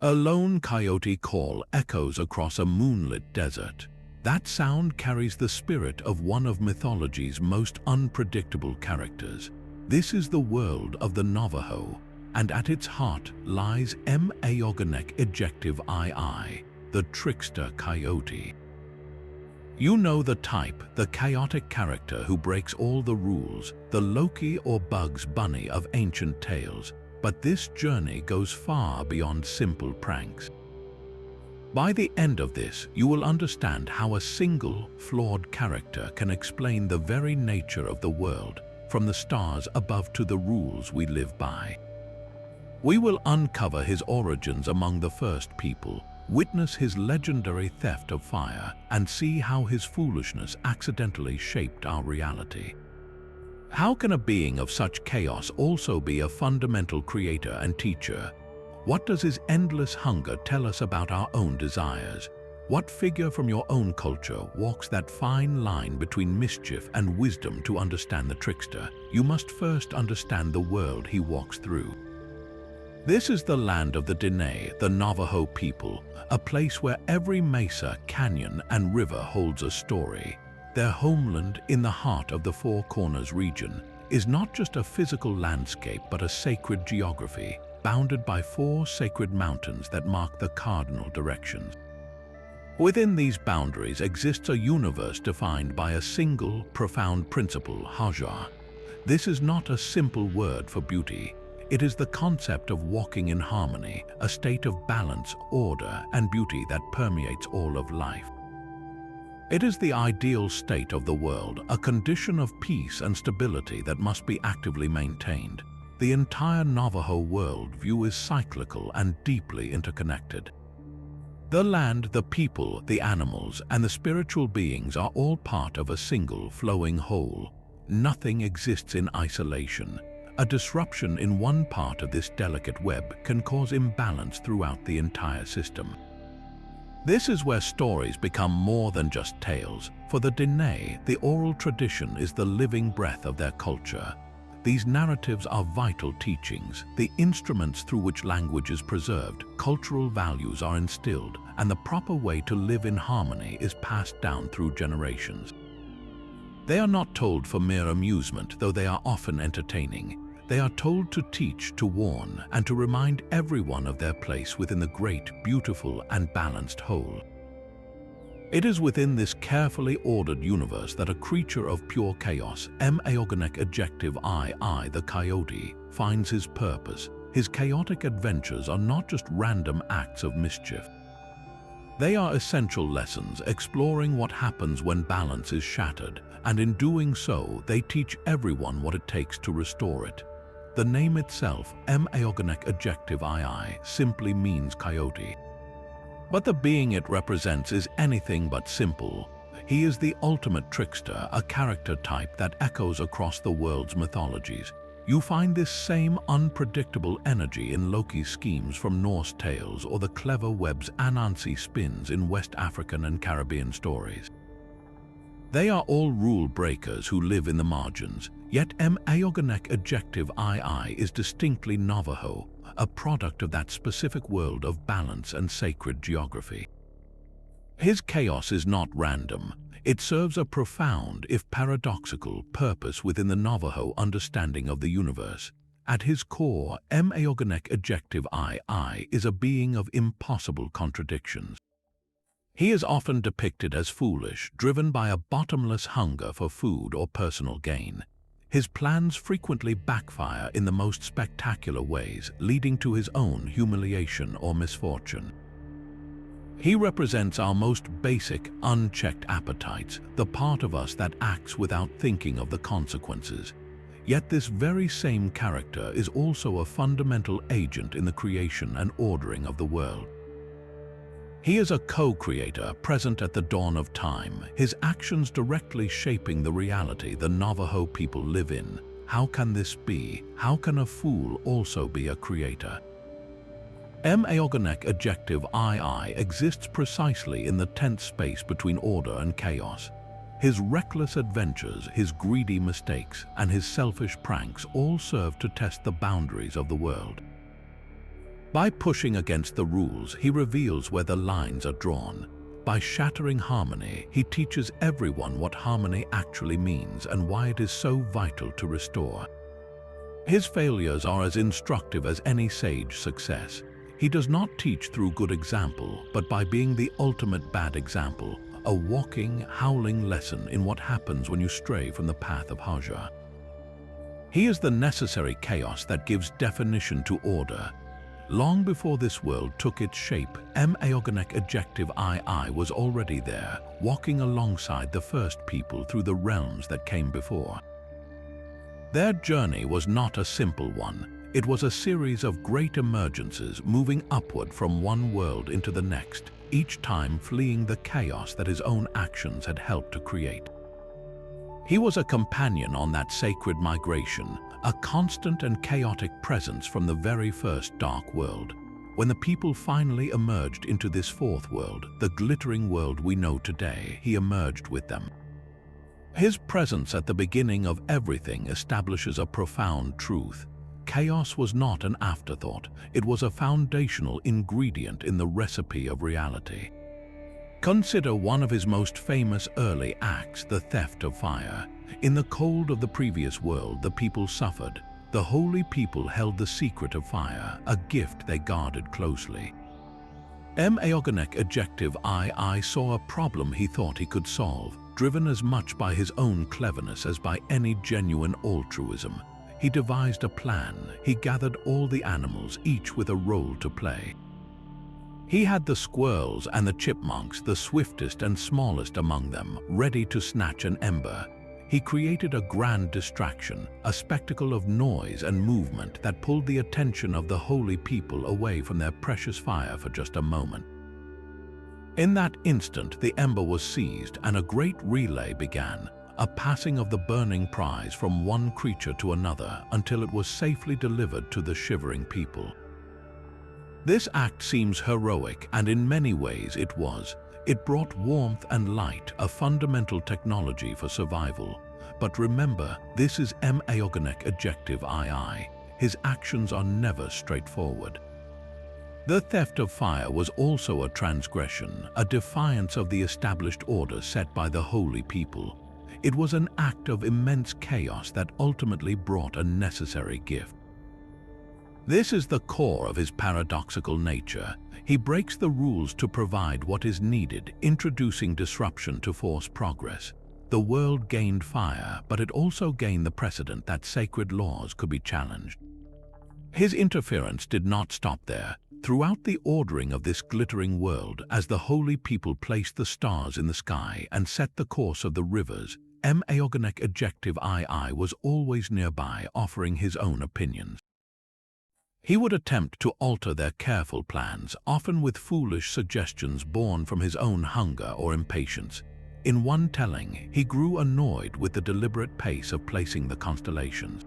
A lone coyote call echoes across a moonlit desert. That sound carries the spirit of one of mythology's most unpredictable characters. This is the world of the Navajo, and at its heart lies Mą'ii the Trickster Coyote. You know the type, the chaotic character who breaks all the rules, the Loki or Bugs Bunny of ancient tales, but this journey goes far beyond simple pranks. By the end of this, you will understand how a single, flawed character can explain the very nature of the world, from the stars above to the rules we live by. We will uncover his origins among the first people, witness his legendary theft of fire, and see how his foolishness accidentally shaped our reality. How can a being of such chaos also be a fundamental creator and teacher? What does his endless hunger tell us about our own desires? What figure from your own culture walks that fine line between mischief and wisdom? To understand the trickster, you must first understand the world he walks through. This is the land of the Diné, the Navajo people, a place where every mesa, canyon, and river holds a story. Their homeland in the heart of the Four Corners region is not just a physical landscape but a sacred geography, bounded by four sacred mountains that mark the cardinal directions. Within these boundaries exists a universe defined by a single, profound principle, Hózhญ่. This is not a simple word for beauty. It is the concept of walking in harmony, a state of balance, order, and beauty that permeates all of life. It is the ideal state of the world, a condition of peace and stability that must be actively maintained. The entire Navajo worldview is cyclical and deeply interconnected. The land, the people, the animals, and the spiritual beings are all part of a single flowing whole. Nothing exists in isolation. A disruption in one part of this delicate web can cause imbalance throughout the entire system. This is where stories become more than just tales. For the Diné, the oral tradition is the living breath of their culture. These narratives are vital teachings, the instruments through which language is preserved, cultural values are instilled, and the proper way to live in harmony is passed down through generations. They are not told for mere amusement, though they are often entertaining. They are told to teach, to warn, and to remind everyone of their place within the great, beautiful, and balanced whole. It is within this carefully ordered universe that a creature of pure chaos, Mą'ii the Coyote, finds his purpose. His chaotic adventures are not just random acts of mischief. They are essential lessons, exploring what happens when balance is shattered, and in doing so, they teach everyone what it takes to restore it. The name itself, Mą'ii, simply means coyote. But the being it represents is anything but simple. He is the ultimate trickster, a character type that echoes across the world's mythologies. You find this same unpredictable energy in Loki's schemes from Norse tales or the clever web's Anansi spins in West African and Caribbean stories. They are all rule breakers who live in the margins, yet Mą'ii is distinctly Navajo, a product of that specific world of balance and sacred geography. His chaos is not random. It serves a profound, if paradoxical, purpose within the Navajo understanding of the universe. At his core, Mą'ii is a being of impossible contradictions. He is often depicted as foolish, driven by a bottomless hunger for food or personal gain. His plans frequently backfire in the most spectacular ways, leading to his own humiliation or misfortune. He represents our most basic, unchecked appetites, the part of us that acts without thinking of the consequences. Yet this very same character is also a fundamental agent in the creation and ordering of the world. He is a co-creator present at the dawn of time, his actions directly shaping the reality the Navajo people live in. How can this be? How can a fool also be a creator? Mą'ii exists precisely in the tense space between order and chaos. His reckless adventures, his greedy mistakes, and his selfish pranks all serve to test the boundaries of the world. By pushing against the rules, he reveals where the lines are drawn. By shattering harmony, he teaches everyone what harmony actually means and why it is so vital to restore. His failures are as instructive as any sage success. He does not teach through good example, but by being the ultimate bad example, a walking, howling lesson in what happens when you stray from the path of Hózhŭ. He is the necessary chaos that gives definition to order. Long before this world took its shape, Mą'ii adjective II was already there, walking alongside the first people through the realms that came before. Their journey was not a simple one. It was a series of great emergences moving upward from one world into the next, each time fleeing the chaos that his own actions had helped to create. He was a companion on that sacred migration, a constant and chaotic presence from the very first dark world. When the people finally emerged into this fourth world, the glittering world we know today, he emerged with them. His presence at the beginning of everything establishes a profound truth. Chaos was not an afterthought, it was a foundational ingredient in the recipe of reality. Consider one of his most famous early acts, the theft of fire. In the cold of the previous world, the people suffered. The holy people held the secret of fire, a gift they guarded closely. Mą'ii adjective II saw a problem he thought he could solve, driven as much by his own cleverness as by any genuine altruism. He devised a plan. He gathered all the animals, each with a role to play. He had the squirrels and the chipmunks, the swiftest and smallest among them, ready to snatch an ember. He created a grand distraction, a spectacle of noise and movement that pulled the attention of the holy people away from their precious fire for just a moment. In that instant, the ember was seized and a great relay began, a passing of the burning prize from one creature to another until it was safely delivered to the shivering people. This act seems heroic, and in many ways it was. It brought warmth and light, a fundamental technology for survival. But remember, this is Mą'ii adjective II. His actions are never straightforward. The theft of fire was also a transgression, a defiance of the established order set by the holy people. It was an act of immense chaos that ultimately brought a necessary gift. This is the core of his paradoxical nature. He breaks the rules to provide what is needed, introducing disruption to force progress. The world gained fire, but it also gained the precedent that sacred laws could be challenged. His interference did not stop there. Throughout the ordering of this glittering world, as the holy people placed the stars in the sky and set the course of the rivers, Mą'ii adjective II was always nearby, offering his own opinions. He would attempt to alter their careful plans, often with foolish suggestions born from his own hunger or impatience. In one telling, he grew annoyed with the deliberate pace of placing the constellations.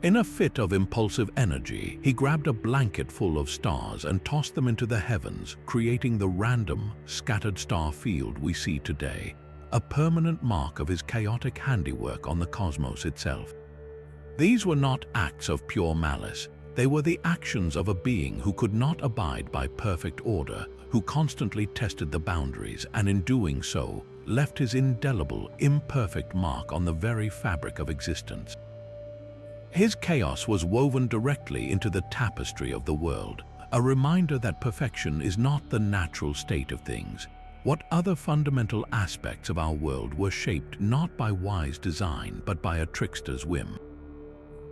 In a fit of impulsive energy, he grabbed a blanket full of stars and tossed them into the heavens, creating the random, scattered star field we see today, a permanent mark of his chaotic handiwork on the cosmos itself. These were not acts of pure malice. They were the actions of a being who could not abide by perfect order, who constantly tested the boundaries and in doing so, left his indelible, imperfect mark on the very fabric of existence. His chaos was woven directly into the tapestry of the world, a reminder that perfection is not the natural state of things. What other fundamental aspects of our world were shaped not by wise design but by a trickster's whim.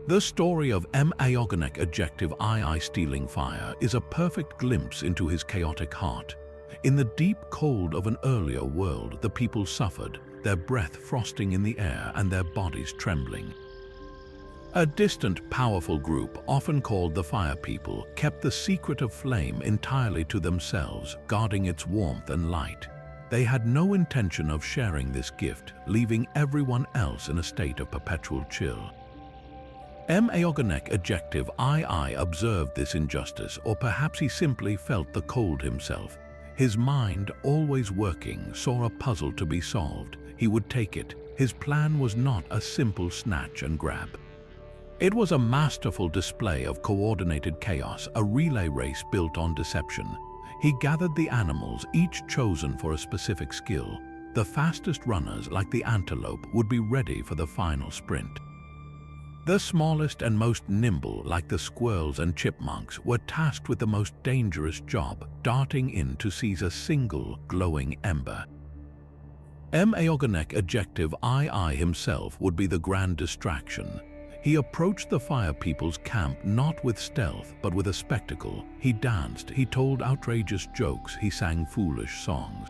The story of Mą'ii adjective II stealing fire is a perfect glimpse into his chaotic heart. In the deep cold of an earlier world, the people suffered, their breath frosting in the air and their bodies trembling. A distant, powerful group, often called the Fire People, kept the secret of flame entirely to themselves, guarding its warmth and light. They had no intention of sharing this gift, leaving everyone else in a state of perpetual chill. Mą'ii adjective II observed this injustice, or perhaps he simply felt the cold himself. His mind, always working, saw a puzzle to be solved. He would take it. His plan was not a simple snatch and grab. It was a masterful display of coordinated chaos, a relay race built on deception. He gathered the animals, each chosen for a specific skill. The fastest runners, like the antelope, would be ready for the final sprint. The smallest and most nimble, like the squirrels and chipmunks, were tasked with the most dangerous job, darting in to seize a single glowing ember. Mą'ii adjective II himself would be the grand distraction. He approached the fire people's camp not with stealth, but with a spectacle. He danced, he told outrageous jokes, he sang foolish songs.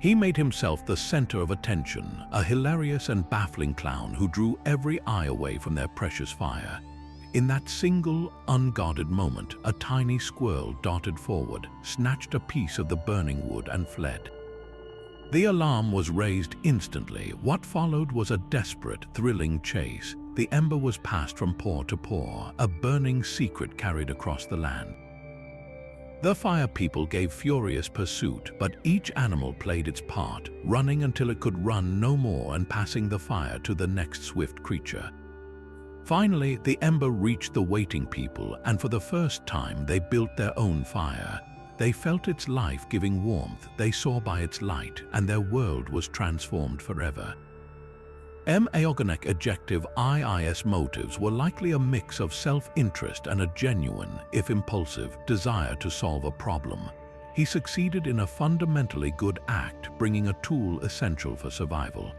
He made himself the center of attention, a hilarious and baffling clown who drew every eye away from their precious fire. In that single, unguarded moment, a tiny squirrel darted forward, snatched a piece of the burning wood and fled. The alarm was raised instantly. What followed was a desperate, thrilling chase. The ember was passed from paw to paw, a burning secret carried across the land. The fire people gave furious pursuit, but each animal played its part, running until it could run no more and passing the fire to the next swift creature. Finally, the ember reached the waiting people, and for the first time they built their own fire. They felt its life-giving warmth, they saw by its light, and their world was transformed forever. Mą'ii adjective IIS motives were likely a mix of self-interest and a genuine, if impulsive, desire to solve a problem. He succeeded in a fundamentally good act, bringing a tool essential for survival.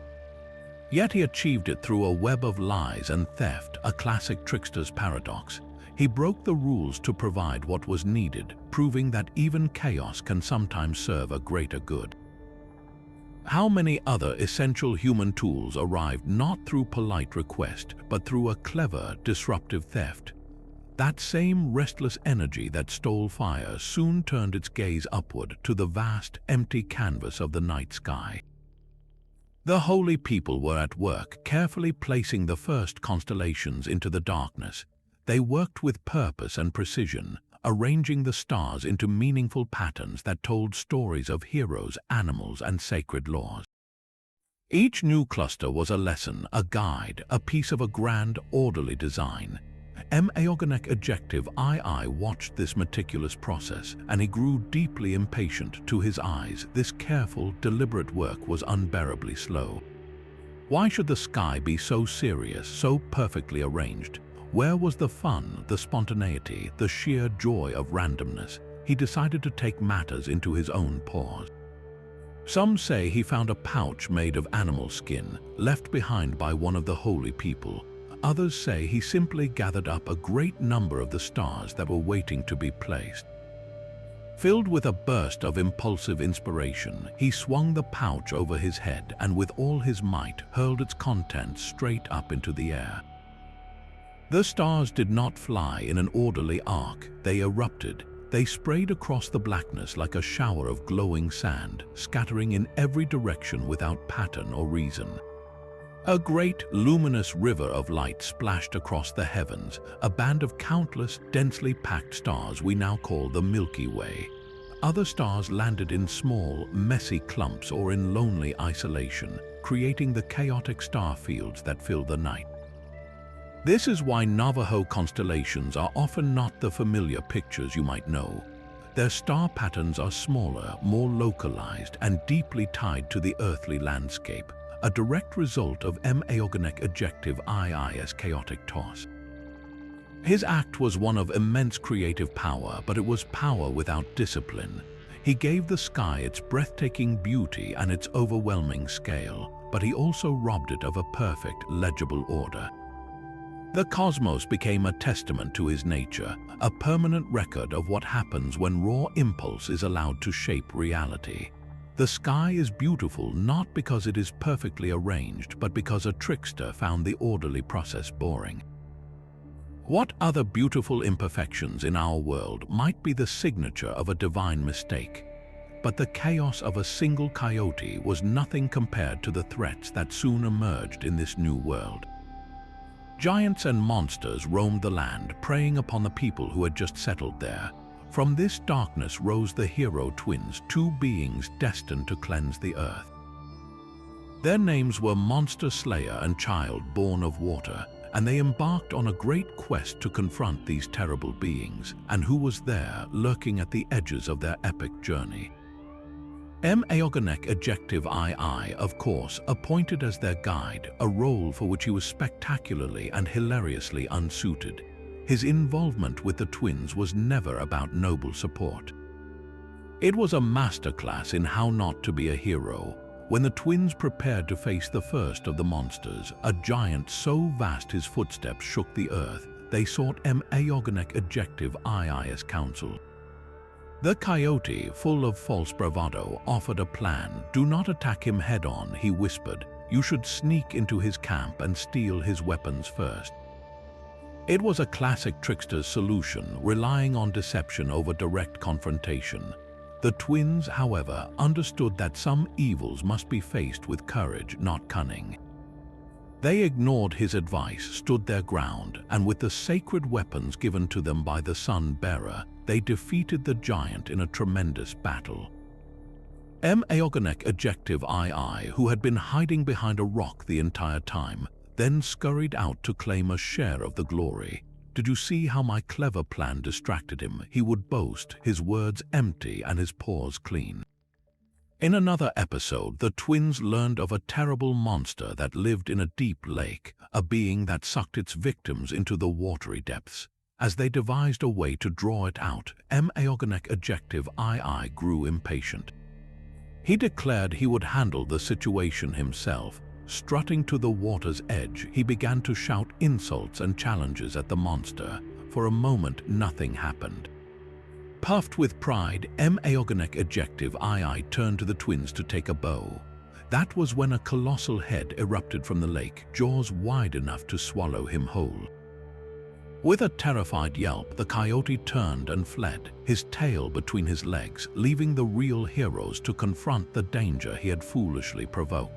Yet he achieved it through a web of lies and theft, a classic trickster's paradox. He broke the rules to provide what was needed, proving that even chaos can sometimes serve a greater good. How many other essential human tools arrived not through polite request, but through a clever, disruptive theft? That same restless energy that stole fire soon turned its gaze upward to the vast, empty canvas of the night sky. The holy people were at work, carefully placing the first constellations into the darkness. They worked with purpose and precision, arranging the stars into meaningful patterns that told stories of heroes, animals, and sacred laws. Each new cluster was a lesson, a guide, a piece of a grand, orderly design. Mą'ii adjective II watched this meticulous process, and he grew deeply impatient. To his eyes, this careful, deliberate work was unbearably slow. Why should the sky be so serious, so perfectly arranged? Where was the fun, the spontaneity, the sheer joy of randomness? He decided to take matters into his own paws. Some say he found a pouch made of animal skin, left behind by one of the holy people. Others say he simply gathered up a great number of the stars that were waiting to be placed. Filled with a burst of impulsive inspiration, he swung the pouch over his head and with all his might hurled its contents straight up into the air. The stars did not fly in an orderly arc, they erupted. They sprayed across the blackness like a shower of glowing sand, scattering in every direction without pattern or reason. A great, luminous river of light splashed across the heavens, a band of countless, densely packed stars we now call the Milky Way. Other stars landed in small, messy clumps or in lonely isolation, creating the chaotic star fields that fill the night. This is why Navajo constellations are often not the familiar pictures you might know. Their star patterns are smaller, more localized, and deeply tied to the earthly landscape, a direct result of Mą'ii adjective II's chaotic toss. His act was one of immense creative power, but it was power without discipline. He gave the sky its breathtaking beauty and its overwhelming scale, but he also robbed it of a perfect, legible order. The cosmos became a testament to his nature, a permanent record of what happens when raw impulse is allowed to shape reality. The sky is beautiful not because it is perfectly arranged, but because a trickster found the orderly process boring. What other beautiful imperfections in our world might be the signature of a divine mistake? But the chaos of a single coyote was nothing compared to the threats that soon emerged in this new world. Giants and monsters roamed the land, preying upon the people who had just settled there. From this darkness rose the hero twins, two beings destined to cleanse the earth. Their names were Monster Slayer and Child Born of Water. and they embarked on a great quest to confront these terrible beings, and who was there lurking at the edges of their epic journey. Mą'ii adjective II, of course, appointed as their guide, a role for which he was spectacularly and hilariously unsuited. His involvement with the twins was never about noble support. It was a masterclass in how not to be a hero. When the twins prepared to face the first of the monsters, a giant so vast his footsteps shook the earth, they sought Mą'ii adjective II's counsel. The coyote, full of false bravado, offered a plan. "Do not attack him head-on," he whispered. "You should sneak into his camp and steal his weapons first." It was a classic trickster's solution, relying on deception over direct confrontation. The twins, however, understood that some evils must be faced with courage, not cunning. They ignored his advice, stood their ground, and with the sacred weapons given to them by the sun-bearer, they defeated the giant in a tremendous battle. Mą'ii adjective II, who had been hiding behind a rock the entire time, then scurried out to claim a share of the glory. "Did you see how my clever plan distracted him?" he would boast, his words empty and his paws clean. In another episode, the twins learned of a terrible monster that lived in a deep lake, a being that sucked its victims into the watery depths. As they devised a way to draw it out, Mą'ii adjective II grew impatient. He declared he would handle the situation himself. Strutting to the water's edge, he began to shout insults and challenges at the monster. For a moment, nothing happened. Puffed with pride, Mą'ii adjective II turned to the twins to take a bow. That was when a colossal head erupted from the lake, jaws wide enough to swallow him whole. With a terrified yelp, the coyote turned and fled, his tail between his legs, leaving the real heroes to confront the danger he had foolishly provoked.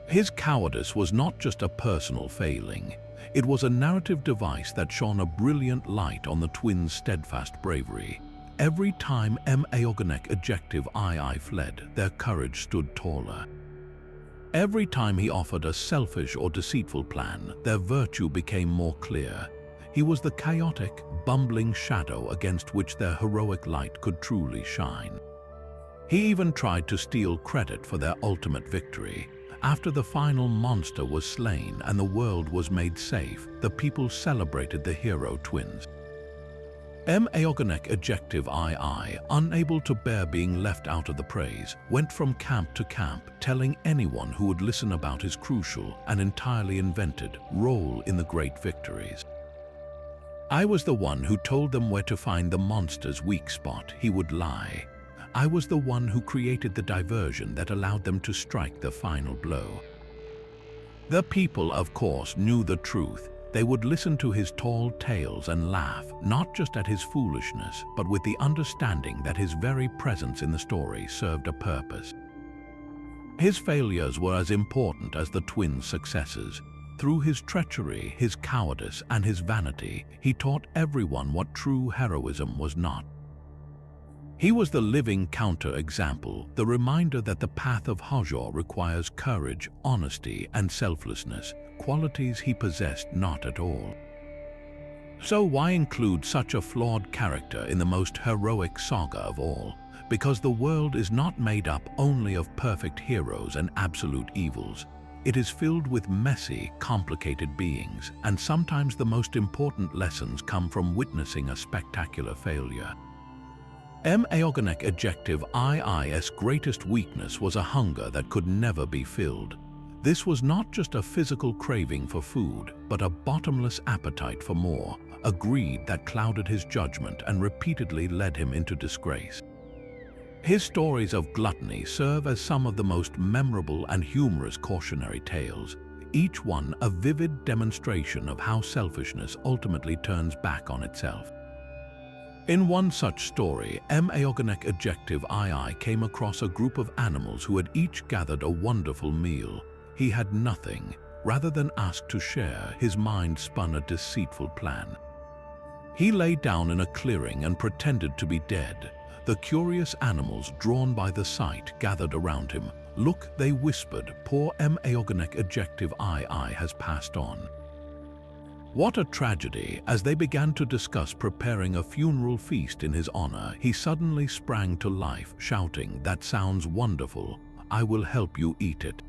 His cowardice was not just a personal failing. It was a narrative device that shone a brilliant light on the twins' steadfast bravery. Every time Mą'ii adjective II fled, their courage stood taller. Every time he offered a selfish or deceitful plan, their virtue became more clear. He was the chaotic, bumbling shadow against which their heroic light could truly shine. He even tried to steal credit for their ultimate victory. After the final monster was slain and the world was made safe, the people celebrated the hero twins. Mą'ii adjective II, unable to bear being left out of the praise, went from camp to camp, telling anyone who would listen about his crucial and entirely invented role in the great victories. "I was the one who told them where to find the monster's weak spot," he would lie. "I was the one who created the diversion that allowed them to strike the final blow." The people, of course, knew the truth. They would listen to his tall tales and laugh, not just at his foolishness, but with the understanding that his very presence in the story served a purpose. His failures were as important as the twins' successes. Through his treachery, his cowardice, and his vanity, he taught everyone what true heroism was not. He was the living counter-example, the reminder that the path of Hózhŭ requires courage, honesty, and selflessness, qualities he possessed not at all. So why include such a flawed character in the most heroic saga of all? Because the world is not made up only of perfect heroes and absolute evils. It is filled with messy, complicated beings, and sometimes the most important lessons come from witnessing a spectacular failure. Mą'ii adjective II's greatest weakness was a hunger that could never be filled. This was not just a physical craving for food, but a bottomless appetite for more, a greed that clouded his judgment and repeatedly led him into disgrace. His stories of gluttony serve as some of the most memorable and humorous cautionary tales, each one a vivid demonstration of how selfishness ultimately turns back on itself. In one such story, Mą'ii adjective II came across a group of animals who had each gathered a wonderful meal. He had nothing. Rather than ask to share, his mind spun a deceitful plan. He lay down in a clearing and pretended to be dead. The curious animals, drawn by the sight, gathered around him. "Look," they whispered, "poor Mą'ii adjective II has passed on." What a tragedy! As they began to discuss preparing a funeral feast in his honor, he suddenly sprang to life, shouting, "That sounds wonderful. I will help you eat it."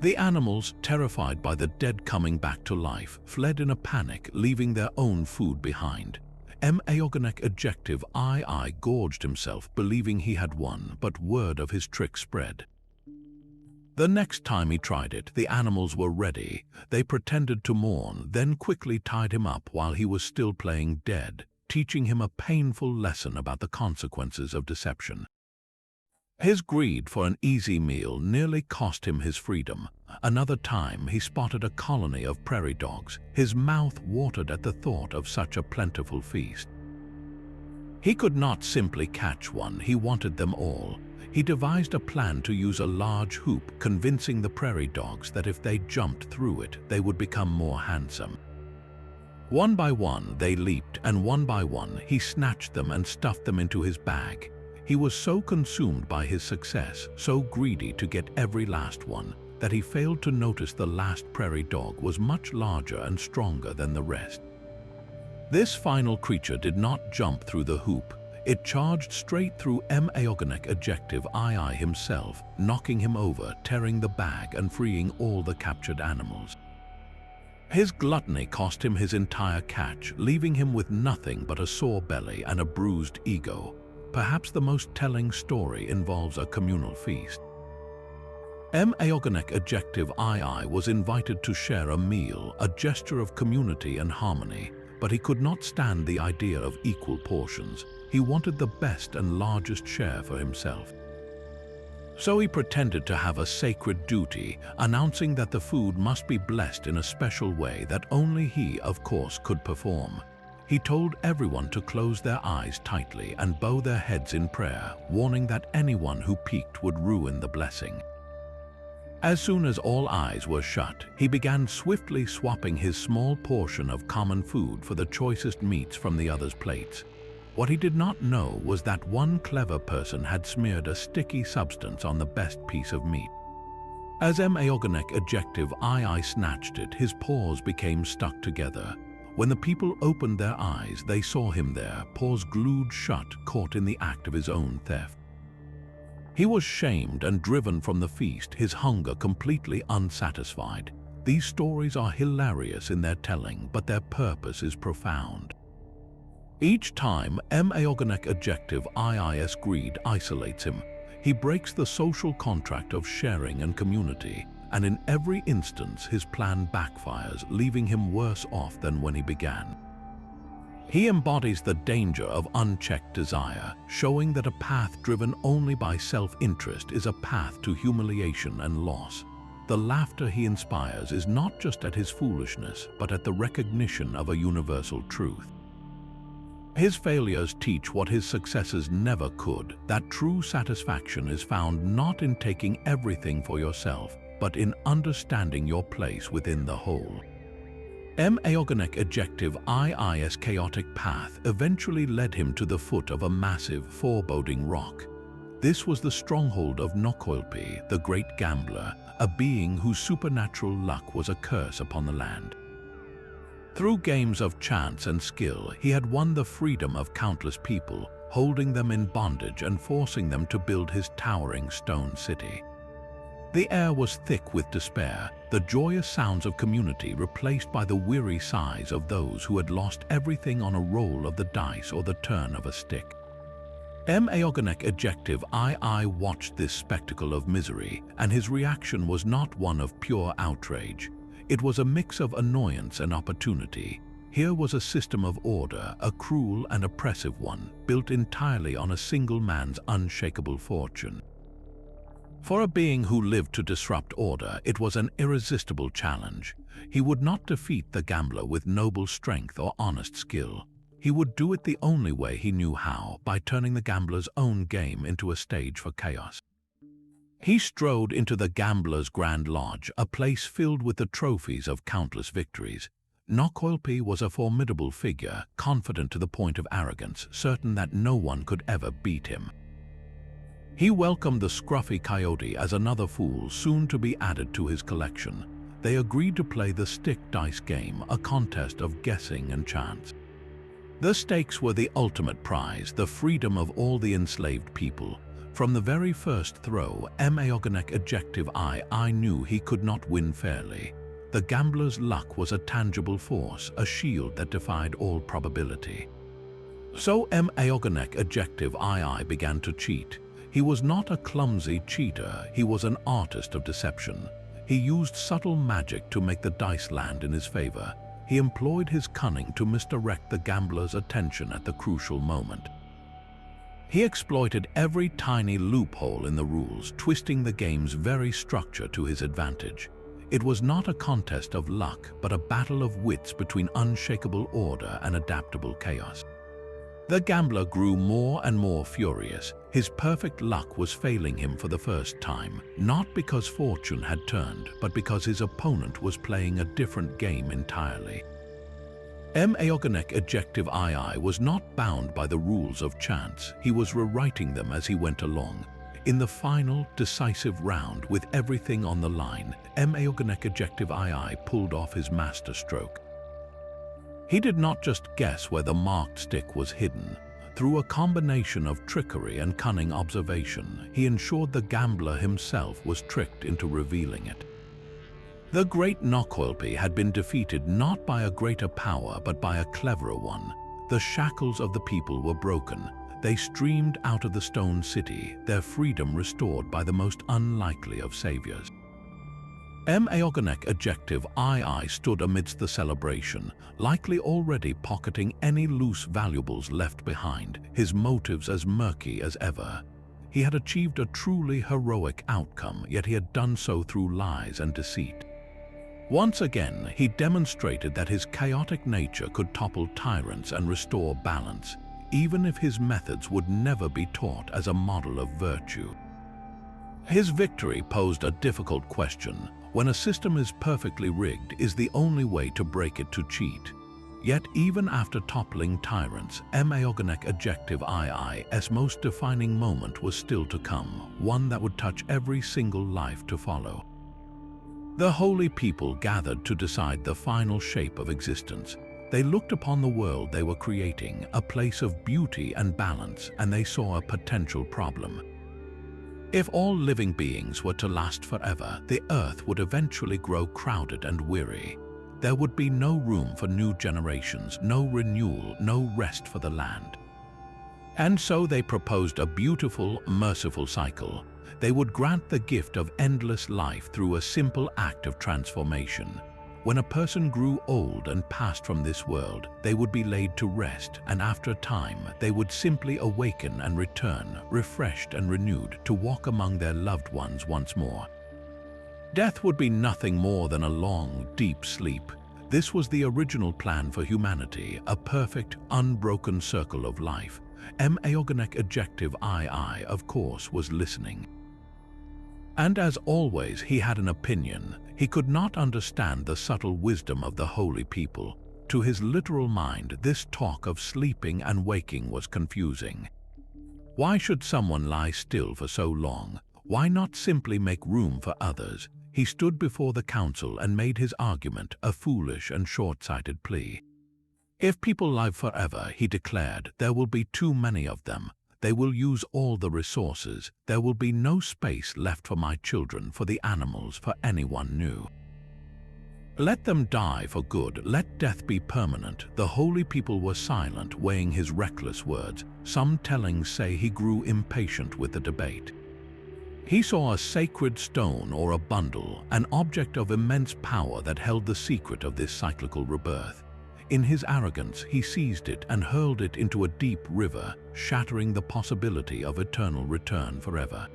The animals, terrified by the dead coming back to life, fled in a panic, leaving their own food behind. Mą'ii adjective I gorged himself, believing he had won, but word of his trick spread. The next time he tried it, the animals were ready. They pretended to mourn, then quickly tied him up while he was still playing dead, teaching him a painful lesson about the consequences of deception. His greed for an easy meal nearly cost him his freedom. Another time he spotted a colony of prairie dogs. His mouth watered at the thought of such a plentiful feast. He could not simply catch one, he wanted them all. He devised a plan to use a large hoop, convincing the prairie dogs that if they jumped through it, they would become more handsome. One by one they leaped, and one by one he snatched them and stuffed them into his bag. He was so consumed by his success, so greedy to get every last one, that he failed to notice the last prairie dog was much larger and stronger than the rest. This final creature did not jump through the hoop. It charged straight through Mą'ii adjective II himself, knocking him over, tearing the bag and freeing all the captured animals. His gluttony cost him his entire catch, leaving him with nothing but a sore belly and a bruised ego. Perhaps the most telling story involves a communal feast. Mą'ii adjective II was invited to share a meal, a gesture of community and harmony, but he could not stand the idea of equal portions. He wanted the best and largest share for himself. So he pretended to have a sacred duty, announcing that the food must be blessed in a special way that only he, of course, could perform. He told everyone to close their eyes tightly and bow their heads in prayer, warning that anyone who peeked would ruin the blessing. As soon as all eyes were shut, he began swiftly swapping his small portion of common food for the choicest meats from the others' plates. What he did not know was that one clever person had smeared a sticky substance on the best piece of meat. As Mą'ii adjective II snatched it, his paws became stuck together. When the people opened their eyes, they saw him there, paws glued shut, caught in the act of his own theft. He was shamed and driven from the feast, his hunger completely unsatisfied. These stories are hilarious in their telling, but their purpose is profound. Each time Mą'ii adjective II's greed isolates him, he breaks the social contract of sharing and community, and in every instance his plan backfires, leaving him worse off than when he began. He embodies the danger of unchecked desire, showing that a path driven only by self-interest is a path to humiliation and loss. The laughter he inspires is not just at his foolishness, but at the recognition of a universal truth. His failures teach what his successes never could, that true satisfaction is found not in taking everything for yourself, but in understanding your place within the whole. Mą'ii adjective II's chaotic path eventually led him to the foot of a massive, foreboding rock. This was the stronghold of Nók'olpi, the great gambler, a being whose supernatural luck was a curse upon the land. Through games of chance and skill, he had won the freedom of countless people, holding them in bondage and forcing them to build his towering stone city. The air was thick with despair, the joyous sounds of community replaced by the weary sighs of those who had lost everything on a roll of the dice or the turn of a stick. Mą'ii adjective II watched this spectacle of misery, and his reaction was not one of pure outrage. It was a mix of annoyance and opportunity. Here was a system of order, a cruel and oppressive one, built entirely on a single man's unshakable fortune. For a being who lived to disrupt order, it was an irresistible challenge. He would not defeat the gambler with noble strength or honest skill. He would do it the only way he knew how, by turning the gambler's own game into a stage for chaos. He strode into the gambler's grand lodge, a place filled with the trophies of countless victories. Nók'olpi was a formidable figure, confident to the point of arrogance, certain that no one could ever beat him. He welcomed the scruffy coyote as another fool soon to be added to his collection. they agreed to play the stick dice game, a contest of guessing and chance. The stakes were the ultimate prize, the freedom of all the enslaved people. From the very first throw, Mą'ii adjective I knew he could not win fairly. The gambler's luck was a tangible force, a shield that defied all probability. So Mą'ii adjective I began to cheat. He was not a clumsy cheater, he was an artist of deception. He used subtle magic to make the dice land in his favor. He employed his cunning to misdirect the gambler's attention at the crucial moment. He exploited every tiny loophole in the rules, twisting the game's very structure to his advantage. It was not a contest of luck, but a battle of wits between unshakable order and adaptable chaos. The gambler grew more and more furious. His perfect luck was failing him for the first time, not because fortune had turned, but because his opponent was playing a different game entirely. Mą'ii adjective I was not bound by the rules of chance. He was rewriting them as he went along. In the final, decisive round, with everything on the line, Mą'ii adjective I pulled off his masterstroke. He did not just guess where the marked stick was hidden. Through a combination of trickery and cunning observation, he ensured the gambler himself was tricked into revealing it. The great Nók'olpi had been defeated not by a greater power but by a cleverer one. The shackles of the people were broken. They streamed out of the stone city, their freedom restored by the most unlikely of saviors. Mą'ii adjective I stood amidst the celebration, likely already pocketing any loose valuables left behind, his motives as murky as ever. He had achieved a truly heroic outcome, yet he had done so through lies and deceit. Once again, he demonstrated that his chaotic nature could topple tyrants and restore balance, even if his methods would never be taught as a model of virtue. His victory posed a difficult question. When a system is perfectly rigged, is the only way to break it to cheat? Yet even after toppling tyrants, Mą'ii adjective I's most defining moment was still to come, one that would touch every single life to follow. The holy people gathered to decide the final shape of existence. They looked upon the world they were creating, a place of beauty and balance, and they saw a potential problem. If all living beings were to last forever, the earth would eventually grow crowded and weary. There would be no room for new generations, no renewal, no rest for the land. And so they proposed a beautiful, merciful cycle. They would grant the gift of endless life through a simple act of transformation. When a person grew old and passed from this world, they would be laid to rest, and after a time, they would simply awaken and return, refreshed and renewed, to walk among their loved ones once more. Death would be nothing more than a long, deep sleep. This was the original plan for humanity, a perfect, unbroken circle of life. Mą'ii adjective I, of course, was listening. And as always, he had an opinion. He could not understand the subtle wisdom of the holy people. To his literal mind, this talk of sleeping and waking was confusing. Why should someone lie still for so long? Why not simply make room for others? He stood before the council and made his argument, a foolish and short-sighted plea. If people live forever, he declared, there will be too many of them. They will use all the resources. There will be no space left for my children, for the animals, for anyone new. Let them die for good. Let death be permanent. The holy people were silent, weighing his reckless words. Some tellings say he grew impatient with the debate. He saw a sacred stone or a bundle, an object of immense power that held the secret of this cyclical rebirth. In his arrogance, he seized it and hurled it into a deep river, shattering the possibility of eternal return forever.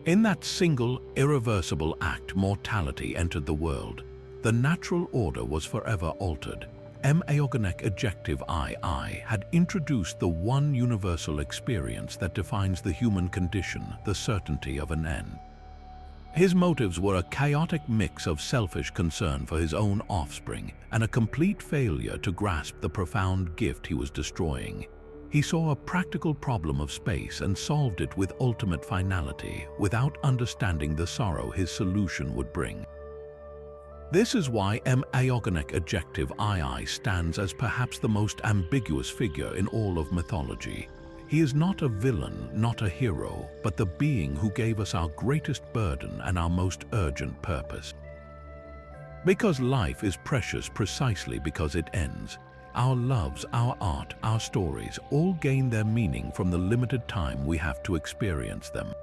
In that single, irreversible act, mortality entered the world. The natural order was forever altered. Mą'ii adjective I had introduced the one universal experience that defines the human condition, the certainty of an end. His motives were a chaotic mix of selfish concern for his own offspring and a complete failure to grasp the profound gift he was destroying. He saw a practical problem of space and solved it with ultimate finality, without understanding the sorrow his solution would bring. This is why Mą'ii adjective II stands as perhaps the most ambiguous figure in all of mythology. He is not a villain, not a hero, but the being who gave us our greatest burden and our most urgent purpose. Because life is precious precisely because it ends, our loves, our art, our stories all gain their meaning from the limited time we have to experience them.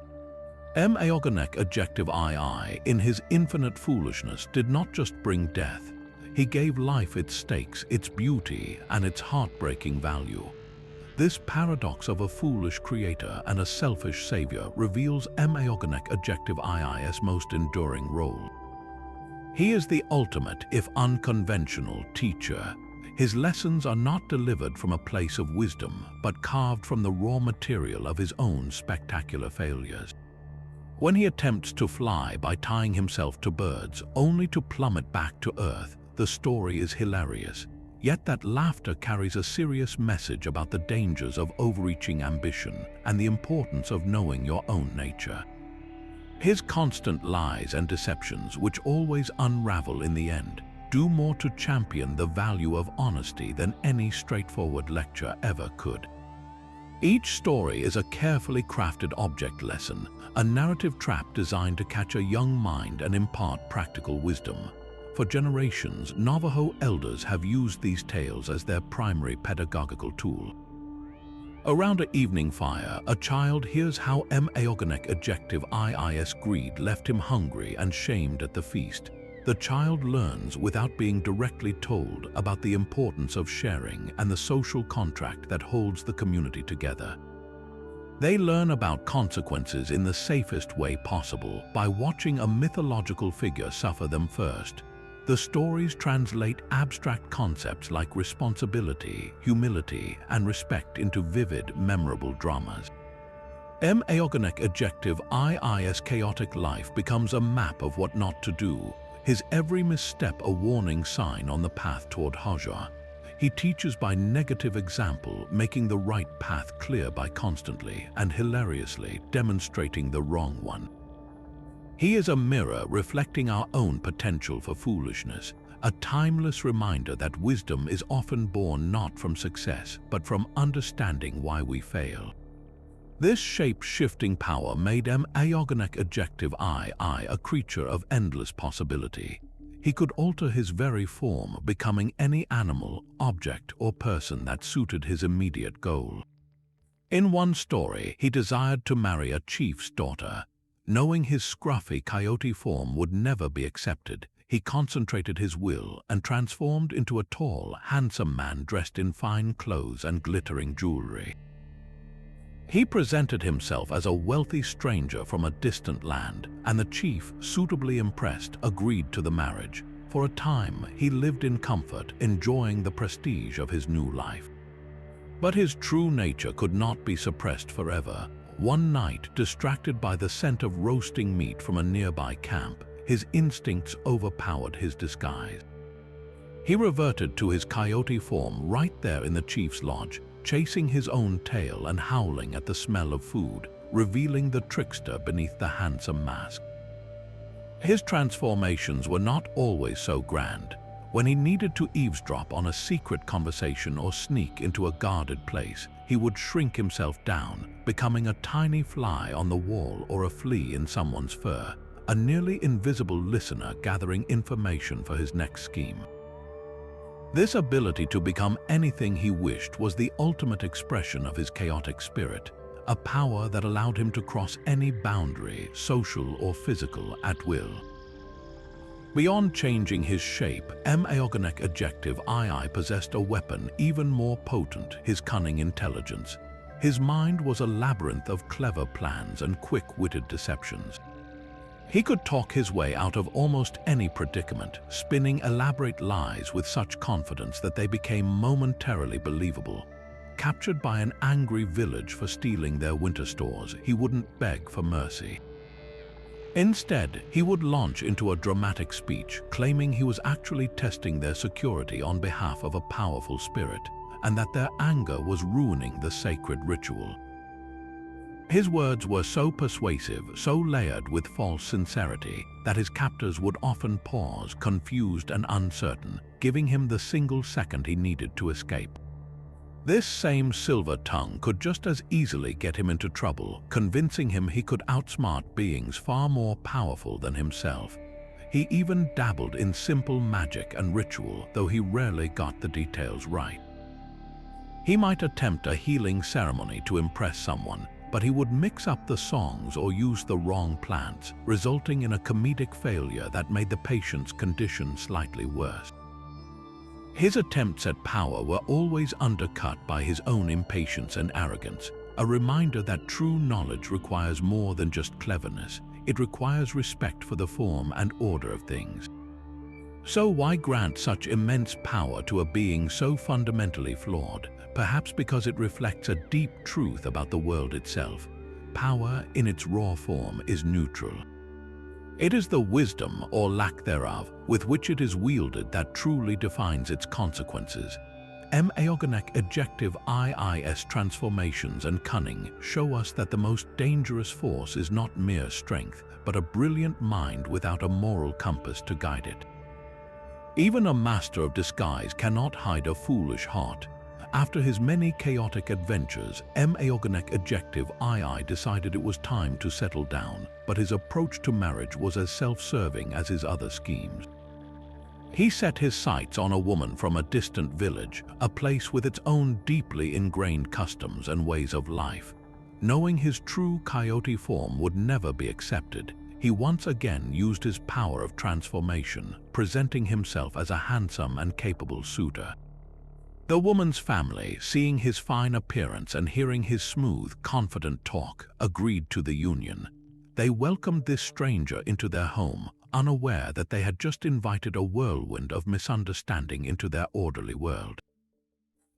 Mą'ii adjective II, in his infinite foolishness, did not just bring death. He gave life its stakes, its beauty, and its heartbreaking value. This paradox of a foolish creator and a selfish savior reveals Mą'ii adjective II's most enduring role. He is the ultimate, if unconventional, teacher. His lessons are not delivered from a place of wisdom, but carved from the raw material of his own spectacular failures. When he attempts to fly by tying himself to birds, only to plummet back to earth, the story is hilarious. Yet that laughter carries a serious message about the dangers of overreaching ambition and the importance of knowing your own nature. His constant lies and deceptions, which always unravel in the end, do more to champion the value of honesty than any straightforward lecture ever could. Each story is a carefully crafted object lesson, a narrative trap designed to catch a young mind and impart practical wisdom. For generations, Navajo elders have used these tales as their primary pedagogical tool. Around an evening fire, a child hears how Mą'ii adjective II's greed left him hungry and shamed at the feast. The child learns, without being directly told, about the importance of sharing and the social contract that holds the community together. They learn about consequences in the safest way possible by watching a mythological figure suffer them first. The stories translate abstract concepts like responsibility, humility, and respect into vivid, memorable dramas. Mą'ii adjective II's chaotic life becomes a map of what not to do, his every misstep a warning sign on the path toward Hózhŭ. He teaches by negative example, making the right path clear by constantly and hilariously demonstrating the wrong one. He is a mirror reflecting our own potential for foolishness, a timeless reminder that wisdom is often born not from success, but from understanding why we fail. This shape-shifting power made Mą'ii adjective II a creature of endless possibility. He could alter his very form, becoming any animal, object, or person that suited his immediate goal. In one story, he desired to marry a chief's daughter. Knowing his scruffy coyote form would never be accepted, he concentrated his will and transformed into a tall, handsome man dressed in fine clothes and glittering jewelry. He presented himself as a wealthy stranger from a distant land, and the chief, suitably impressed, agreed to the marriage. For a time, he lived in comfort, enjoying the prestige of his new life. But his true nature could not be suppressed forever. One night, distracted by the scent of roasting meat from a nearby camp, his instincts overpowered his disguise. He reverted to his coyote form right there in the chief's lodge, chasing his own tail and howling at the smell of food, revealing the trickster beneath the handsome mask. His transformations were not always so grand. When he needed to eavesdrop on a secret conversation or sneak into a guarded place, he would shrink himself down, becoming a tiny fly on the wall or a flea in someone's fur, a nearly invisible listener gathering information for his next scheme. This ability to become anything he wished was the ultimate expression of his chaotic spirit, a power that allowed him to cross any boundary, social or physical, at will. Beyond changing his shape, Mą'ii adjective II possessed a weapon even more potent, his cunning intelligence. His mind was a labyrinth of clever plans and quick-witted deceptions. He could talk his way out of almost any predicament, spinning elaborate lies with such confidence that they became momentarily believable. Captured by an angry village for stealing their winter stores, he wouldn't beg for mercy. Instead, he would launch into a dramatic speech, claiming he was actually testing their security on behalf of a powerful spirit, and that their anger was ruining the sacred ritual. His words were so persuasive, so layered with false sincerity, that his captors would often pause, confused and uncertain, giving him the single second he needed to escape. This same silver tongue could just as easily get him into trouble, convincing him he could outsmart beings far more powerful than himself. He even dabbled in simple magic and ritual, though he rarely got the details right. He might attempt a healing ceremony to impress someone, but he would mix up the songs or use the wrong plants, resulting in a comedic failure that made the patient's condition slightly worse. His attempts at power were always undercut by his own impatience and arrogance, a reminder that true knowledge requires more than just cleverness. It requires respect for the form and order of things. So why grant such immense power to a being so fundamentally flawed? Perhaps because it reflects a deep truth about the world itself. Power, in its raw form, is neutral. It is the wisdom, or lack thereof, with which it is wielded that truly defines its consequences. Mą'ii adjective iis transformations and cunning show us that the most dangerous force is not mere strength, but a brilliant mind without a moral compass to guide it. Even a master of disguise cannot hide a foolish heart. After his many chaotic adventures, Mą'ii adjective ii decided it was time to settle down, but his approach to marriage was as self-serving as his other schemes. He set his sights on a woman from a distant village, a place with its own deeply ingrained customs and ways of life. Knowing his true coyote form would never be accepted, he once again used his power of transformation, presenting himself as a handsome and capable suitor. The woman's family, seeing his fine appearance and hearing his smooth, confident talk, agreed to the union. They welcomed this stranger into their home, unaware that they had just invited a whirlwind of misunderstanding into their orderly world.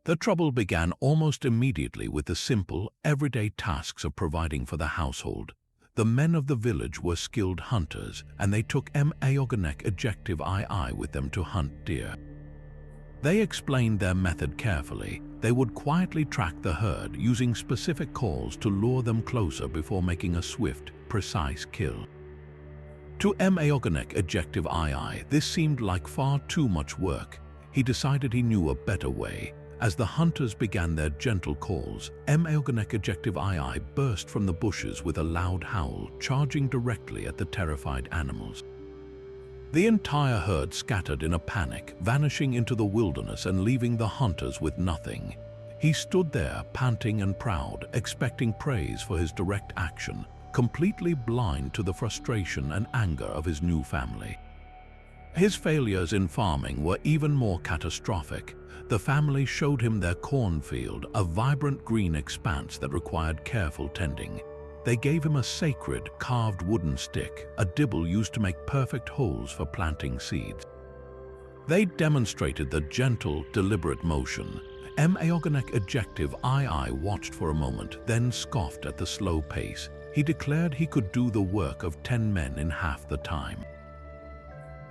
The trouble began almost immediately with the simple, everyday tasks of providing for the household. The men of the village were skilled hunters, and they took Mą'ii adjective ii with them to hunt deer. They explained their method carefully. They would quietly track the herd, using specific calls to lure them closer before making a swift, precise kill. To Mą'ii adjective ii, this seemed like far too much work. He decided he knew a better way. As the hunters began their gentle calls, Mą'ii adjective ii burst from the bushes with a loud howl, charging directly at the terrified animals. The entire herd scattered in a panic, vanishing into the wilderness and leaving the hunters with nothing. He stood there, panting and proud, expecting praise for his direct action, completely blind to the frustration and anger of his new family. His failures in farming were even more catastrophic. The family showed him their cornfield, a vibrant green expanse that required careful tending. They gave him a sacred, carved wooden stick, a dibble used to make perfect holes for planting seeds. They demonstrated the gentle, deliberate motion. Mą'ii adjective ii watched for a moment, then scoffed at the slow pace. He declared he could do the work of 10 men in half the time.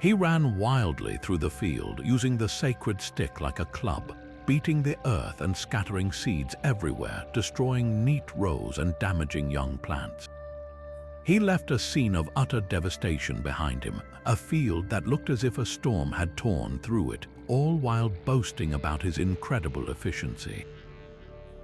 He ran wildly through the field, using the sacred stick like a club, beating the earth and scattering seeds everywhere, destroying neat rows and damaging young plants. He left a scene of utter devastation behind him, a field that looked as if a storm had torn through it, all while boasting about his incredible efficiency.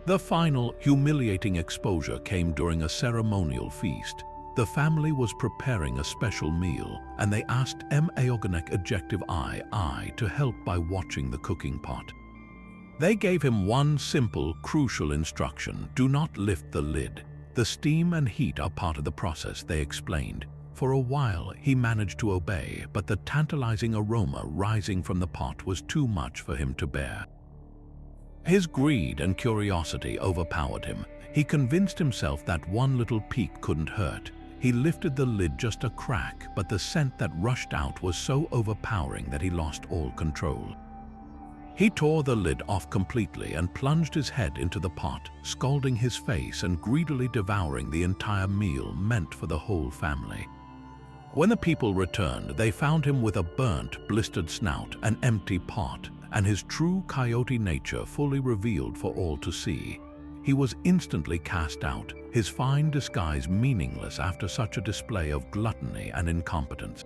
The final, humiliating exposure came during a ceremonial feast. The family was preparing a special meal, and they asked Mą'ii adjective ii to help by watching the cooking pot. They gave him one simple, crucial instruction: do not lift the lid. The steam and heat are part of the process, they explained. For a while, he managed to obey, but the tantalizing aroma rising from the pot was too much for him to bear. His greed and curiosity overpowered him. He convinced himself that one little peek couldn't hurt. He lifted the lid just a crack, but the scent that rushed out was so overpowering that he lost all control. He tore the lid off completely and plunged his head into the pot, scalding his face and greedily devouring the entire meal meant for the whole family. When the people returned, they found him with a burnt, blistered snout, an empty pot, and his true coyote nature fully revealed for all to see. he was instantly cast out, his fine disguise meaningless after such a display of gluttony and incompetence.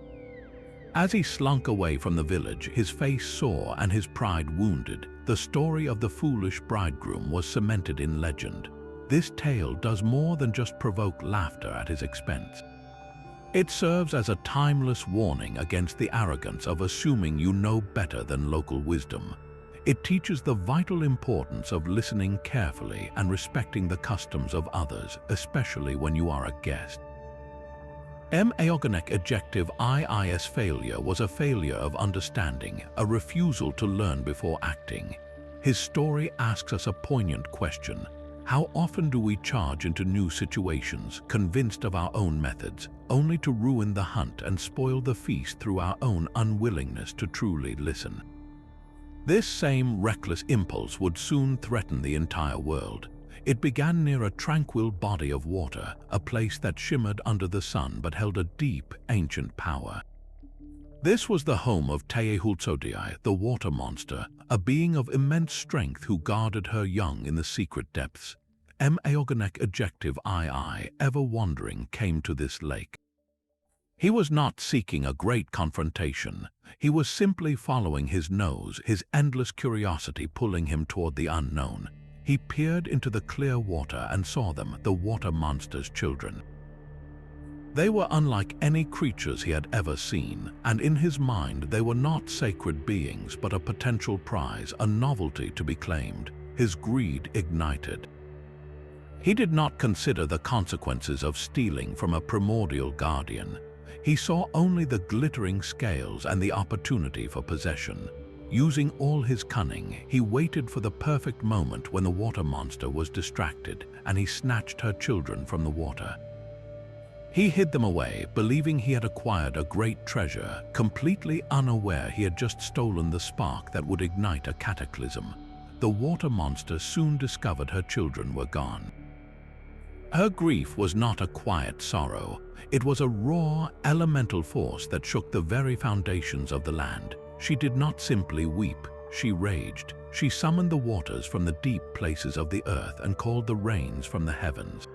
As he slunk away from the village, his face sore and his pride wounded, the story of the foolish bridegroom was cemented in legend. This tale does more than just provoke laughter at his expense. It serves as a timeless warning against the arrogance of assuming you know better than local wisdom. It teaches the vital importance of listening carefully and respecting the customs of others, especially when you are a guest. Mą'ii adjective iis failure was a failure of understanding, a refusal to learn before acting. His story asks us a poignant question. How often do we charge into new situations, convinced of our own methods, only to ruin the hunt and spoil the feast through our own unwillingness to truly listen? This same reckless impulse would soon threaten the entire world. It began near a tranquil body of water, a place that shimmered under the sun but held a deep, ancient power. This was the home of Hózhŭ, the water monster, a being of immense strength who guarded her young in the secret depths. Mą'ii adjective ii, ever wandering, came to this lake. He was not seeking a great confrontation. He was simply following his nose, his endless curiosity pulling him toward the unknown. He peered into the clear water and saw them, the water monster's children. They were unlike any creatures he had ever seen, and in his mind they were not sacred beings but a potential prize, a novelty to be claimed. His greed ignited. He did not consider the consequences of stealing from a primordial guardian. He saw only the glittering scales and the opportunity for possession. Using all his cunning, he waited for the perfect moment when the water monster was distracted, and he snatched her children from the water. He hid them away, believing he had acquired a great treasure, completely unaware he had just stolen the spark that would ignite a cataclysm. The water monster soon discovered her children were gone. Her grief was not a quiet sorrow. It was a raw, elemental force that shook the very foundations of the land. She did not simply weep, she raged. She summoned the waters from the deep places of the earth and called the rains from the heavens.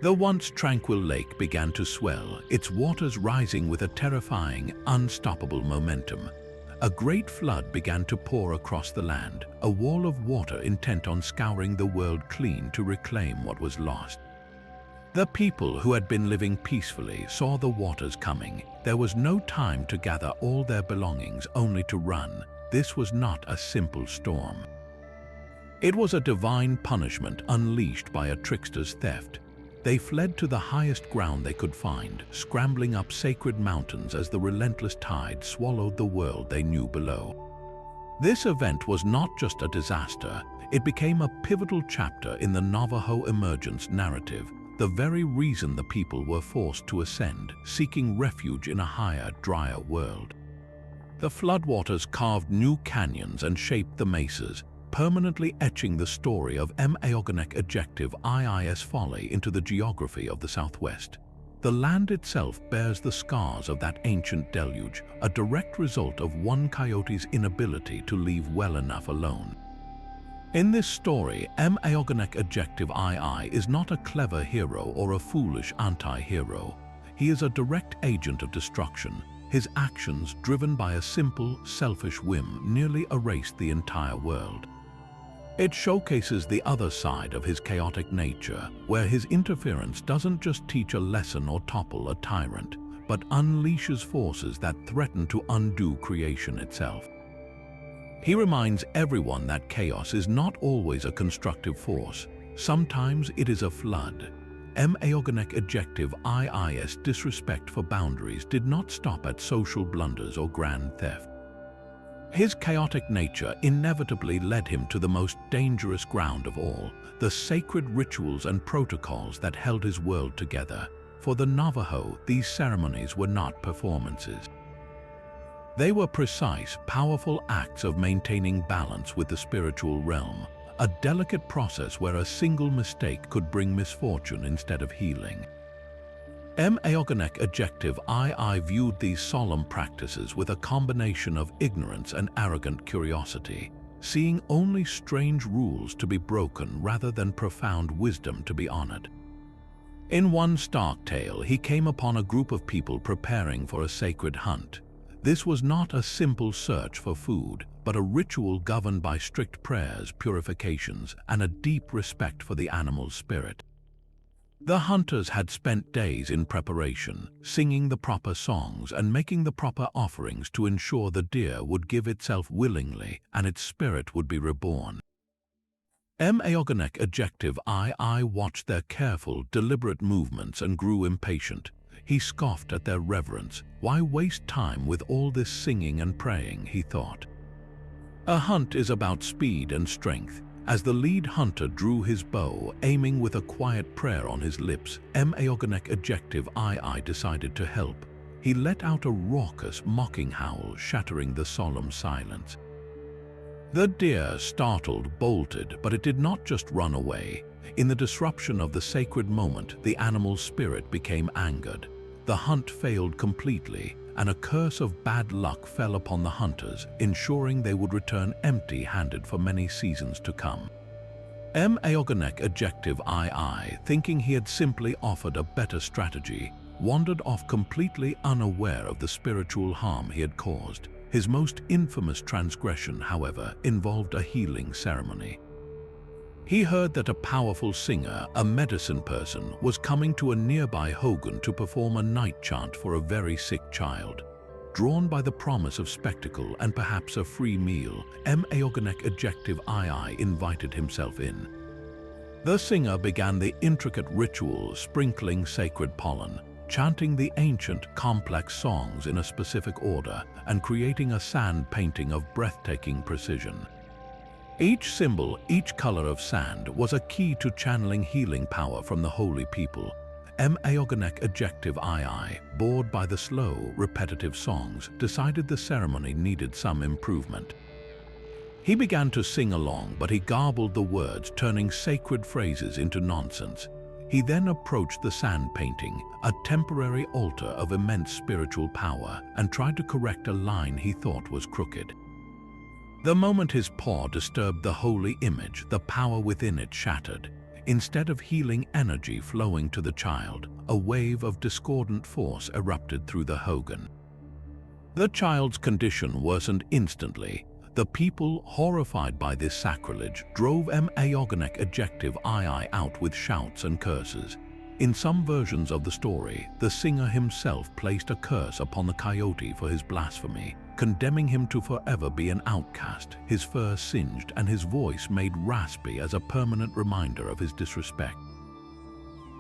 The once tranquil lake began to swell, its waters rising with a terrifying, unstoppable momentum. A great flood began to pour across the land, a wall of water intent on scouring the world clean to reclaim what was lost. The people who had been living peacefully saw the waters coming. There was no time to gather all their belongings, only to run. This was not a simple storm. It was a divine punishment unleashed by a trickster's theft. They fled to the highest ground they could find, scrambling up sacred mountains as the relentless tide swallowed the world they knew below. This event was not just a disaster, it became a pivotal chapter in the Navajo emergence narrative, the very reason the people were forced to ascend, seeking refuge in a higher, drier world. The floodwaters carved new canyons and shaped the mesas, permanently etching the story of Mą'ii adjective iis folly into the geography of the Southwest. The land itself bears the scars of that ancient deluge, a direct result of one coyote's inability to leave well enough alone. In this story, Mą'ii adjective ii is not a clever hero or a foolish anti-hero. He is a direct agent of destruction. His actions, driven by a simple, selfish whim, nearly erased the entire world. It showcases the other side of his chaotic nature, where his interference doesn't just teach a lesson or topple a tyrant, but unleashes forces that threaten to undo creation itself. He reminds everyone that chaos is not always a constructive force. Sometimes it is a flood. Mą'ii adjective iis disrespect for boundaries did not stop at social blunders or grand theft. His chaotic nature inevitably led him to the most dangerous ground of all, the sacred rituals and protocols that held his world together. For the Navajo, these ceremonies were not performances. They were precise, powerful acts of maintaining balance with the spiritual realm, a delicate process where a single mistake could bring misfortune instead of healing. Mą'ii adjective ii viewed these solemn practices with a combination of ignorance and arrogant curiosity. seeing only strange rules to be broken rather than profound wisdom to be honored. In one stark tale, he came upon a group of people preparing for a sacred hunt. This was not a simple search for food, but a ritual governed by strict prayers, purifications, and a deep respect for the animal's spirit. The hunters had spent days in preparation, singing the proper songs and making the proper offerings to ensure the deer would give itself willingly and its spirit would be reborn. Mą'ii adjective I watched their careful, deliberate movements and grew impatient. He scoffed at their reverence. Why waste time with all this singing and praying, he thought. A hunt is about speed and strength. As the lead hunter drew his bow, aiming with a quiet prayer on his lips, Mą'ii adjective I decided to help. He let out a raucous, mocking howl, shattering the solemn silence. The deer, startled, bolted, but it did not just run away. In the disruption of the sacred moment, the animal's spirit became angered. The hunt failed completely, and a curse of bad luck fell upon the hunters, ensuring they would return empty-handed for many seasons to come. Mą'ii adjective I, thinking he had simply offered a better strategy, wandered off completely unaware of the spiritual harm he had caused. His most infamous transgression, however, involved a healing ceremony. He heard that a powerful singer, a medicine person, was coming to a nearby Hózhŭ to perform a night chant for a very sick child. Drawn by the promise of spectacle and perhaps a free meal, Mą'ii adjective I invited himself in. The singer began the intricate ritual, sprinkling sacred pollen, chanting the ancient, complex songs in a specific order, and creating a sand painting of breathtaking precision. Each symbol, each color of sand, was a key to channeling healing power from the holy people. Mą'ii adjective I, bored by the slow, repetitive songs, decided the ceremony needed some improvement. He began to sing along, but he garbled the words, turning sacred phrases into nonsense. He then approached the sand painting, a temporary altar of immense spiritual power, and tried to correct a line he thought was crooked. The moment his paw disturbed the holy image, the power within it shattered. Instead of healing energy flowing to the child, a wave of discordant force erupted through the Hózhŭ. The child's condition worsened instantly. The people, horrified by this sacrilege, drove Mą'ii adjective I out with shouts and curses. In some versions of the story, the singer himself placed a curse upon the coyote for his blasphemy, condemning him to forever be an outcast, his fur singed and his voice made raspy as a permanent reminder of his disrespect.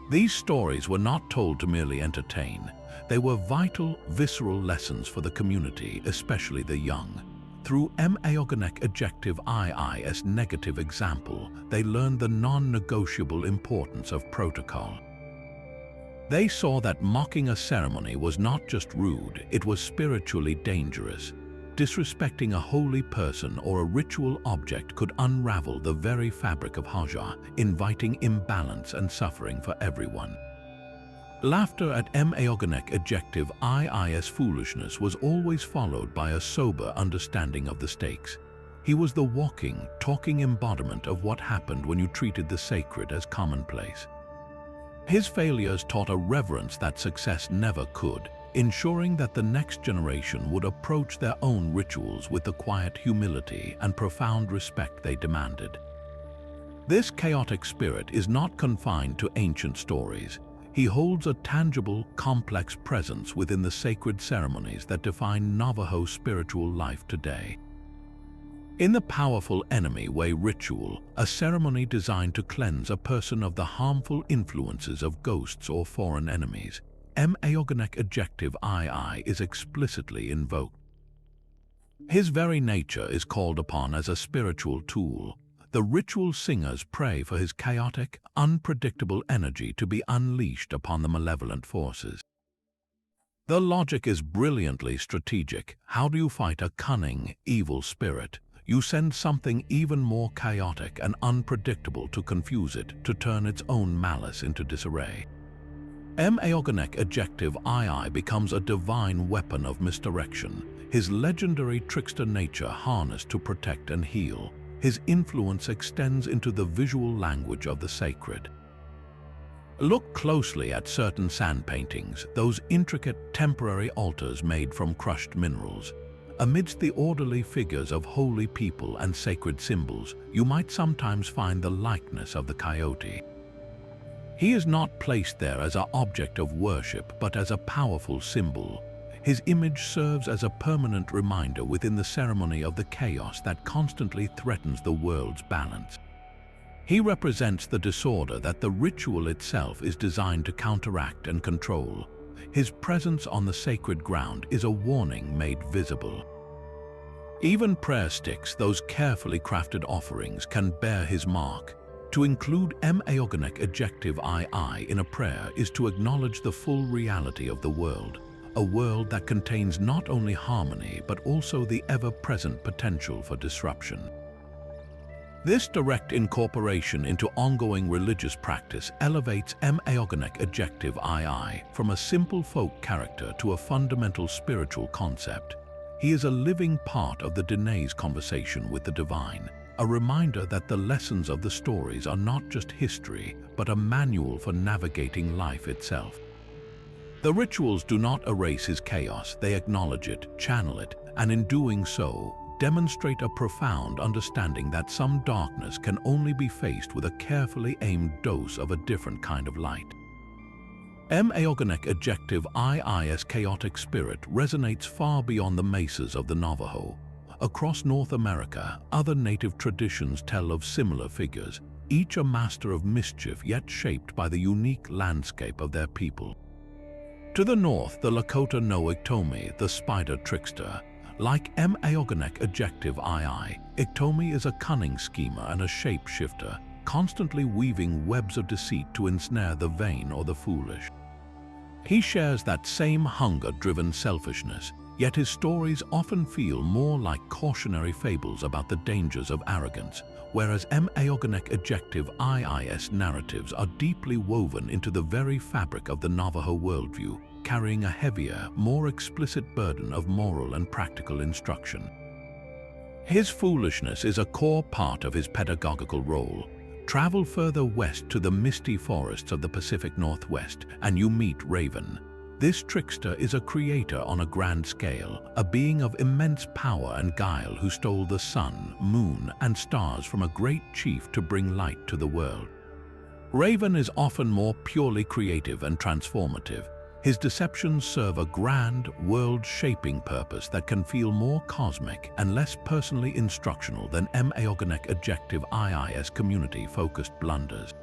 These stories were not told to merely entertain. They were vital, visceral lessons for the community, especially the young. Through Mą'ii adjective I's negative example, they learned the non-negotiable importance of protocol. They saw that mocking a ceremony was not just rude, it was spiritually dangerous. Disrespecting a holy person or a ritual object could unravel the very fabric of Hózhŭ, inviting imbalance and suffering for everyone. Laughter at Mą'ii adjective I's foolishness was always followed by a sober understanding of the stakes. He was the walking, talking embodiment of what happened when you treated the sacred as commonplace. His failures taught a reverence that success never could, ensuring that the next generation would approach their own rituals with the quiet humility and profound respect they demanded. This chaotic spirit is not confined to ancient stories. He holds a tangible, complex presence within the sacred ceremonies that define Navajo spiritual life today. In the powerful Enemy Way ritual, a ceremony designed to cleanse a person of the harmful influences of ghosts or foreign enemies, Mą'ii adjective II is explicitly invoked. His very nature is called upon as a spiritual tool. The ritual singers pray for his chaotic, unpredictable energy to be unleashed upon the malevolent forces. The logic is brilliantly strategic. How do you fight a cunning, evil spirit? You send something even more chaotic and unpredictable to confuse it, to turn its own malice into disarray. Mą'ii adjective II becomes a divine weapon of misdirection. his legendary trickster nature harnessed to protect and heal. His influence extends into the visual language of the sacred. Look closely at certain sand paintings, those intricate temporary altars made from crushed minerals. Amidst the orderly figures of holy people and sacred symbols, you might sometimes find the likeness of the coyote. He is not placed there as an object of worship, but as a powerful symbol. His image serves as a permanent reminder within the ceremony of the chaos that constantly threatens the world's balance. He represents the disorder that the ritual itself is designed to counteract and control. His presence on the sacred ground is a warning made visible. Even prayer sticks, those carefully crafted offerings, can bear his mark. To include Mą'ii adjective II in a prayer is to acknowledge the full reality of the world, a world that contains not only harmony but also the ever-present potential for disruption. This direct incorporation into ongoing religious practice elevates Mą'ii adjective II from a simple folk character to a fundamental spiritual concept. He is a living part of the Diné's conversation with the divine, a reminder that the lessons of the stories are not just history, but a manual for navigating life itself. The rituals do not erase his chaos, they acknowledge it, channel it, and in doing so, demonstrate a profound understanding that some darkness can only be faced with a carefully aimed dose of a different kind of light. Mą'ii adjective II's chaotic spirit resonates far beyond the mesas of the Navajo. Across North America, other native traditions tell of similar figures, each a master of mischief yet shaped by the unique landscape of their people. To the north, the Lakota know Iktomi, the spider trickster. Like Mą'ii adjective II, Iktomi is a cunning schemer and a shapeshifter, constantly weaving webs of deceit to ensnare the vain or the foolish. He shares that same hunger-driven selfishness, yet his stories often feel more like cautionary fables about the dangers of arrogance, whereas Mą'ii adjective II's narratives are deeply woven into the very fabric of the Navajo worldview, carrying a heavier, more explicit burden of moral and practical instruction. His foolishness is a core part of his pedagogical role. Travel further west to the misty forests of the Pacific Northwest, and you meet Raven. This trickster is a creator on a grand scale, a being of immense power and guile who stole the sun, moon, and stars from a great chief to bring light to the world. Raven is often more purely creative and transformative. His deceptions serve a grand, world-shaping purpose that can feel more cosmic and less personally instructional than Mą'ii adjective II's community-focused blunders.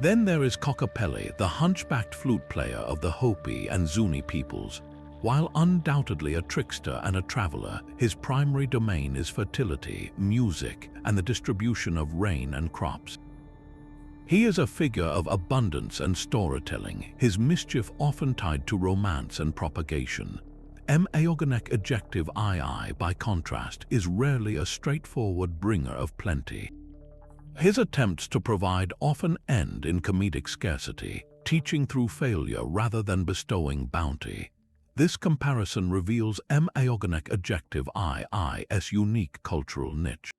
Then there is Kokopelli, the hunchbacked flute player of the Hopi and Zuni peoples. While undoubtedly a trickster and a traveler, his primary domain is fertility, music, and the distribution of rain and crops. He is a figure of abundance and storytelling, his mischief often tied to romance and propagation. Mą'ii adjective II, by contrast, is rarely a straightforward bringer of plenty. His attempts to provide often end in comedic scarcity, teaching through failure rather than bestowing bounty. This comparison reveals Mą'ii adjective II's unique cultural niche.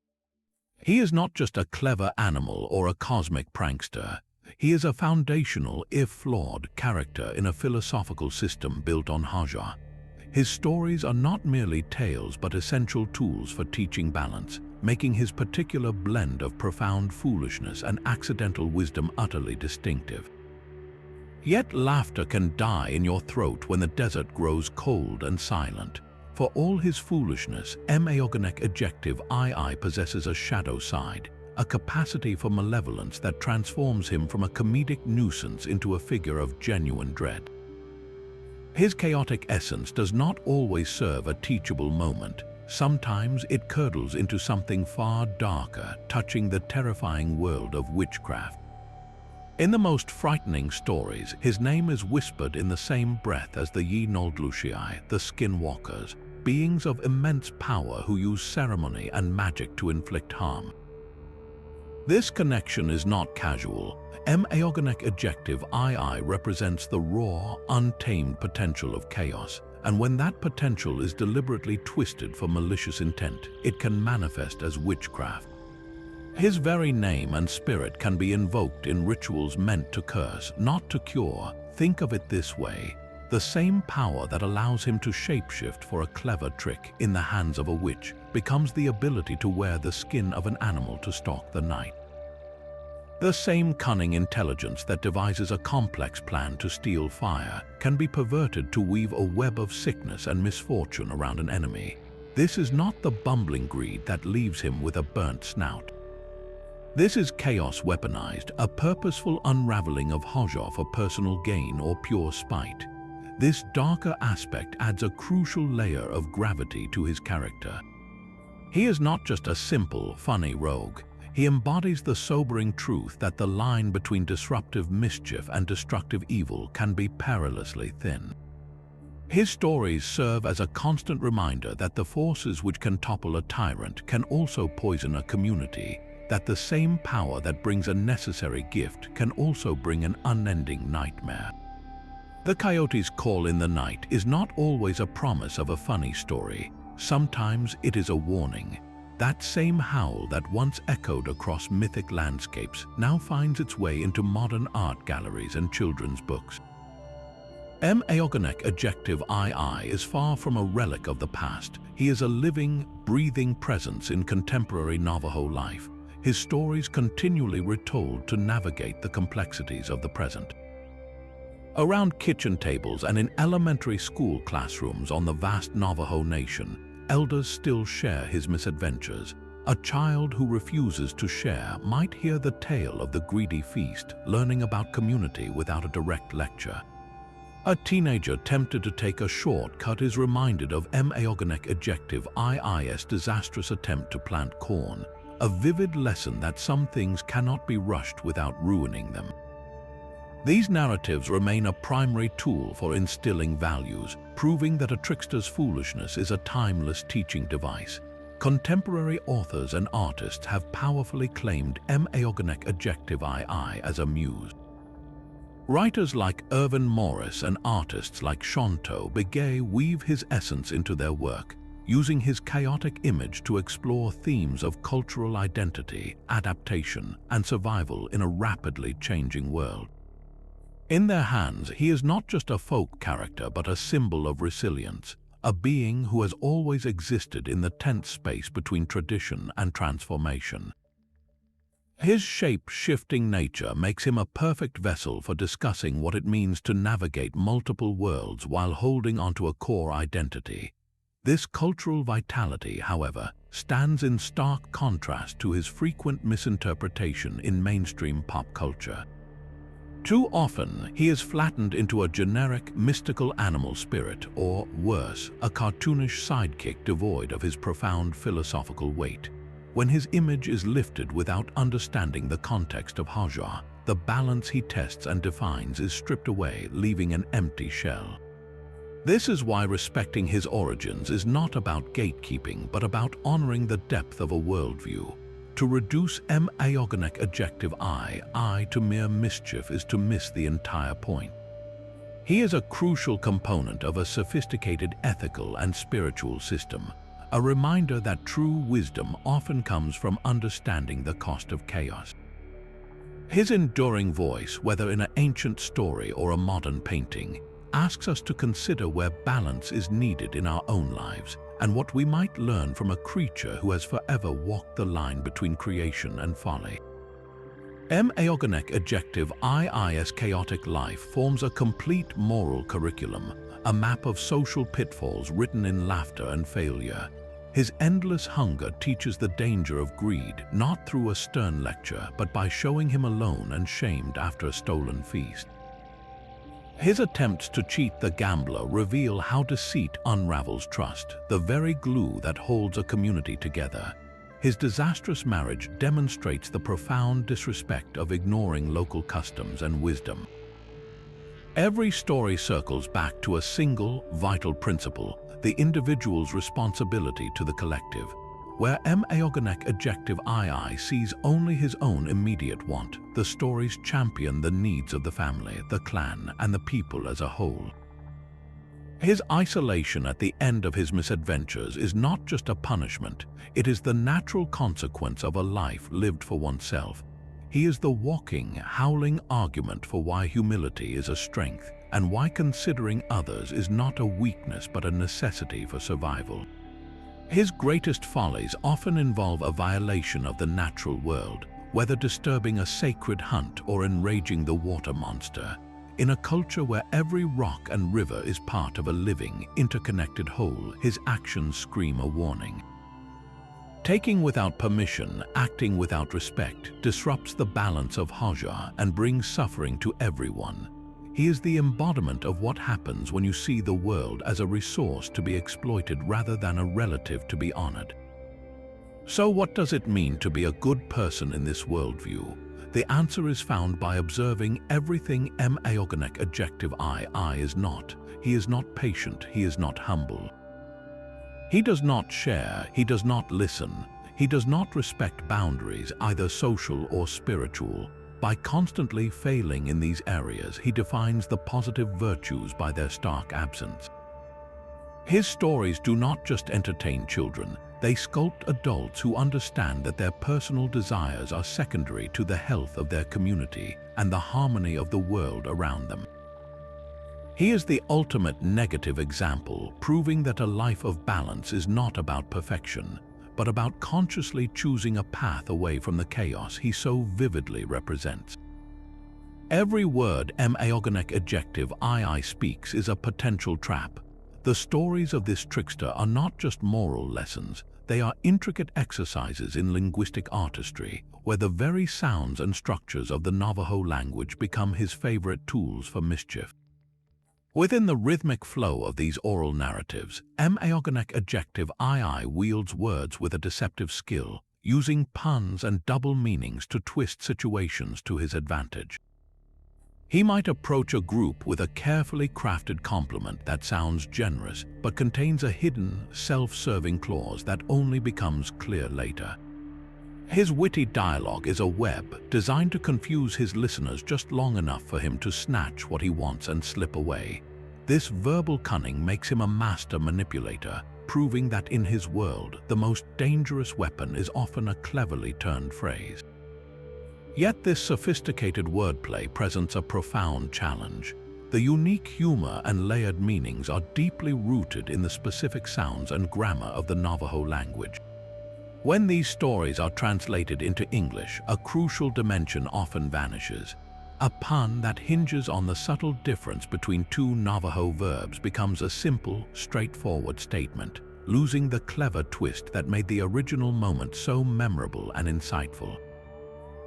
He is not just a clever animal or a cosmic prankster. He is a foundational, if flawed, character in a philosophical system built on Hózhŭ. His stories are not merely tales but essential tools for teaching balance, making his particular blend of profound foolishness and accidental wisdom utterly distinctive. Yet laughter can die in your throat when the desert grows cold and silent. For all his foolishness, Mą'ii adjective II possesses a shadow side, a capacity for malevolence that transforms him from a comedic nuisance into a figure of genuine dread. His chaotic essence does not always serve a teachable moment. Sometimes it curdles into something far darker, touching the terrifying world of witchcraft. In the most frightening stories, his name is whispered in the same breath as the Yinoldushii, the skinwalkers, beings of immense power who use ceremony and magic to inflict harm. This connection is not casual. Mą'ii adjective II represents the raw, untamed potential of chaos, and when that potential is deliberately twisted for malicious intent, it can manifest as witchcraft. His very name and spirit can be invoked in rituals meant to curse, not to cure. Think of it this way: the same power that allows him to shapeshift for a clever trick in the hands of a witch becomes the ability to wear the skin of an animal to stalk the night. The same cunning intelligence that devises a complex plan to steal fire can be perverted to weave a web of sickness and misfortune around an enemy. This is not the bumbling greed that leaves him with a burnt snout. This is chaos weaponized, a purposeful unraveling of Hózhŭ for personal gain or pure spite. This darker aspect adds a crucial layer of gravity to his character. He is not just a simple, funny rogue. He embodies the sobering truth that the line between disruptive mischief and destructive evil can be perilously thin. His stories serve as a constant reminder that the forces which can topple a tyrant can also poison a community, that the same power that brings a necessary gift can also bring an unending nightmare. The coyote's call in the night is not always a promise of a funny story. Sometimes it is a warning. That same howl that once echoed across mythic landscapes now finds its way into modern art galleries and children's books. Mą'ii adjective II is far from a relic of the past. He is a living, breathing presence in contemporary Navajo life. His stories continually retold to navigate the complexities of the present. Around kitchen tables and in elementary school classrooms on the vast Navajo nation, elders still share his misadventures. A child who refuses to share might hear the tale of the greedy feast, learning about community without a direct lecture. A teenager tempted to take a shortcut is reminded of Mą'ii adjective II's disastrous attempt to plant corn, a vivid lesson that some things cannot be rushed without ruining them. These narratives remain a primary tool for instilling values, proving that a trickster's foolishness is a timeless teaching device. Contemporary authors and artists have powerfully claimed Mą'ii adjective II as a muse. Writers like Irvin Morris and artists like Hózhŭ weave his essence into their work, using his chaotic image to explore themes of cultural identity, adaptation, and survival in a rapidly changing world. In their hands, he is not just a folk character but a symbol of resilience, a being who has always existed in the tense space between tradition and transformation. His shape-shifting nature makes him a perfect vessel for discussing what it means to navigate multiple worlds while holding onto a core identity. This cultural vitality, however, stands in stark contrast to his frequent misinterpretation in mainstream pop culture. Too often, he is flattened into a generic, mystical animal spirit, or worse, a cartoonish sidekick devoid of his profound philosophical weight. When his image is lifted without understanding the context of Hózhŭ, the balance he tests and defines is stripped away, leaving an empty shell. This is why respecting his origins is not about gatekeeping, but about honoring the depth of a worldview. To reduce Mą'ii adjective I to mere mischief is to miss the entire point. He is a crucial component of a sophisticated ethical and spiritual system, a reminder that true wisdom often comes from understanding the cost of chaos. His enduring voice, whether in an ancient story or a modern painting, asks us to consider where balance is needed in our own lives, and what we might learn from a creature who has forever walked the line between creation and folly. Mą'ii adjective II's chaotic life forms a complete moral curriculum, a map of social pitfalls written in laughter and failure. His endless hunger teaches the danger of greed, not through a stern lecture, but by showing him alone and shamed after a stolen feast. His attempts to cheat the gambler reveal how deceit unravels trust, the very glue that holds a community together. His disastrous marriage demonstrates the profound disrespect of ignoring local customs and wisdom. Every story circles back to a single, vital principle: the individual's responsibility to the collective. Where Mą'ii adjective II sees only his own immediate want, the stories champion the needs of the family, the clan, and the people as a whole. His isolation at the end of his misadventures is not just a punishment, it is the natural consequence of a life lived for oneself. He is the walking, howling argument for why humility is a strength and why considering others is not a weakness but a necessity for survival. His greatest follies often involve a violation of the natural world, whether disturbing a sacred hunt or enraging the water monster. In a culture where every rock and river is part of a living, interconnected whole, his actions scream a warning. Taking without permission, acting without respect, disrupts the balance of Hózhŭ and brings suffering to everyone. He is the embodiment of what happens when you see the world as a resource to be exploited rather than a relative to be honored. So what does it mean to be a good person in this worldview? The answer is found by observing everything Mą'ii adjective I is not. He is not patient, he is not humble. He does not share, he does not listen, he does not respect boundaries, either social or spiritual. By constantly failing in these areas, he defines the positive virtues by their stark absence. His stories do not just entertain children, they sculpt adults who understand that their personal desires are secondary to the health of their community and the harmony of the world around them. He is the ultimate negative example, proving that a life of balance is not about perfection, but about consciously choosing a path away from the chaos he so vividly represents. Every word Mą'ii adjective I speaks is a potential trap. The stories of this trickster are not just moral lessons, they are intricate exercises in linguistic artistry, where the very sounds and structures of the Navajo language become his favorite tools for mischief. Within the rhythmic flow of these oral narratives, Mą'ii adjective I wields words with a deceptive skill, using puns and double meanings to twist situations to his advantage. He might approach a group with a carefully crafted compliment that sounds generous but contains a hidden, self-serving clause that only becomes clear later. His witty dialogue is a web designed to confuse his listeners just long enough for him to snatch what he wants and slip away. This verbal cunning makes him a master manipulator, proving that in his world, the most dangerous weapon is often a cleverly turned phrase. Yet this sophisticated wordplay presents a profound challenge. The unique humor and layered meanings are deeply rooted in the specific sounds and grammar of the Navajo language. When these stories are translated into English, a crucial dimension often vanishes. A pun that hinges on the subtle difference between two Navajo verbs becomes a simple, straightforward statement, losing the clever twist that made the original moment so memorable and insightful.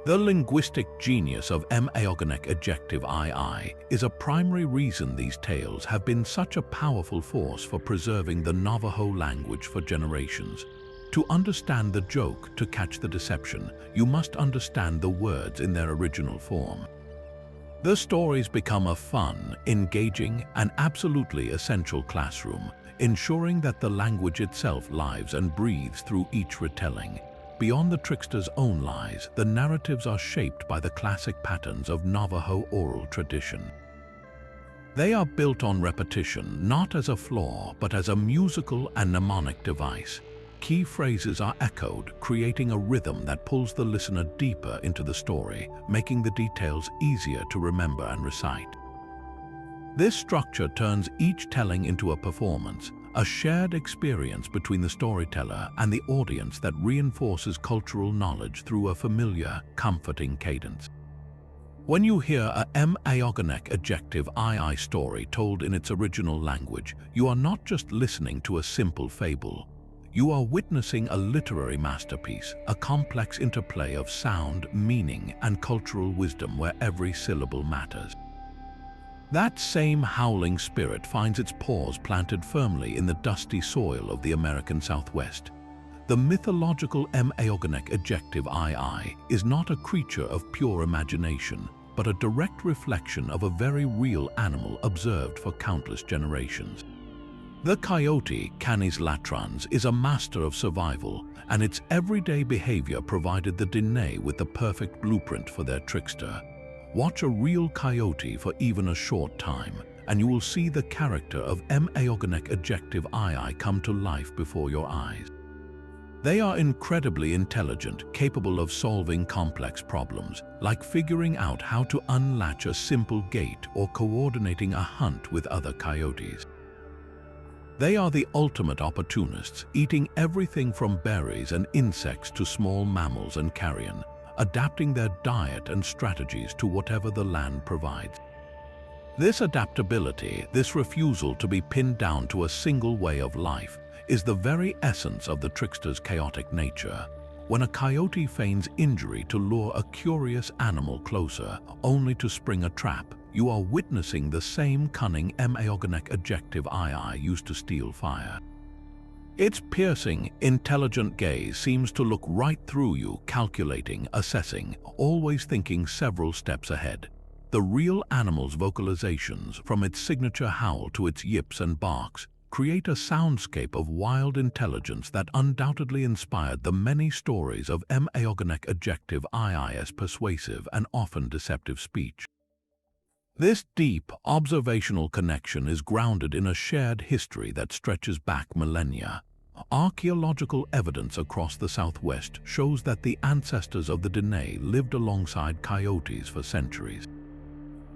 The linguistic genius of Mą'ii adjective I is a primary reason these tales have been such a powerful force for preserving the Navajo language for generations. To understand the joke, to catch the deception, you must understand the words in their original form. The stories become a fun, engaging, and absolutely essential classroom, ensuring that the language itself lives and breathes through each retelling. Beyond the trickster's own lies, the narratives are shaped by the classic patterns of Navajo oral tradition. They are built on repetition, not as a flaw, but as a musical and mnemonic device. Key phrases are echoed, creating a rhythm that pulls the listener deeper into the story, making the details easier to remember and recite. This structure turns each telling into a performance, a shared experience between the storyteller and the audience that reinforces cultural knowledge through a familiar, comforting cadence. When you hear a Mą'ii adjective I story told in its original language, you are not just listening to a simple fable. You are witnessing a literary masterpiece, a complex interplay of sound, meaning, and cultural wisdom where every syllable matters. That same howling spirit finds its paws planted firmly in the dusty soil of the American Southwest. The mythological Mą'ii adjective I is not a creature of pure imagination, but a direct reflection of a very real animal observed for countless generations. The coyote, Canis latrans, is a master of survival, and its everyday behavior provided the Diné with the perfect blueprint for their trickster. Watch a real coyote for even a short time, and you will see the character of Mą'ii adjective II come to life before your eyes. They are incredibly intelligent, capable of solving complex problems, like figuring out how to unlatch a simple gate or coordinating a hunt with other coyotes. They are the ultimate opportunists, eating everything from berries and insects to small mammals and carrion, adapting their diet and strategies to whatever the land provides. This adaptability, this refusal to be pinned down to a single way of life, is the very essence of the trickster's chaotic nature. When a coyote feigns injury to lure a curious animal closer, only to spring a trap, you are witnessing the same cunning Mą'ii adjective II used to steal fire. Its piercing, intelligent gaze seems to look right through you, calculating, assessing, always thinking several steps ahead. The real animal's vocalizations, from its signature howl to its yips and barks, create a soundscape of wild intelligence that undoubtedly inspired the many stories of Mą'ii adjective II's persuasive and often deceptive speech. This deep, observational connection is grounded in a shared history that stretches back millennia. Archaeological evidence across the Southwest shows that the ancestors of the Diné lived alongside coyotes for centuries.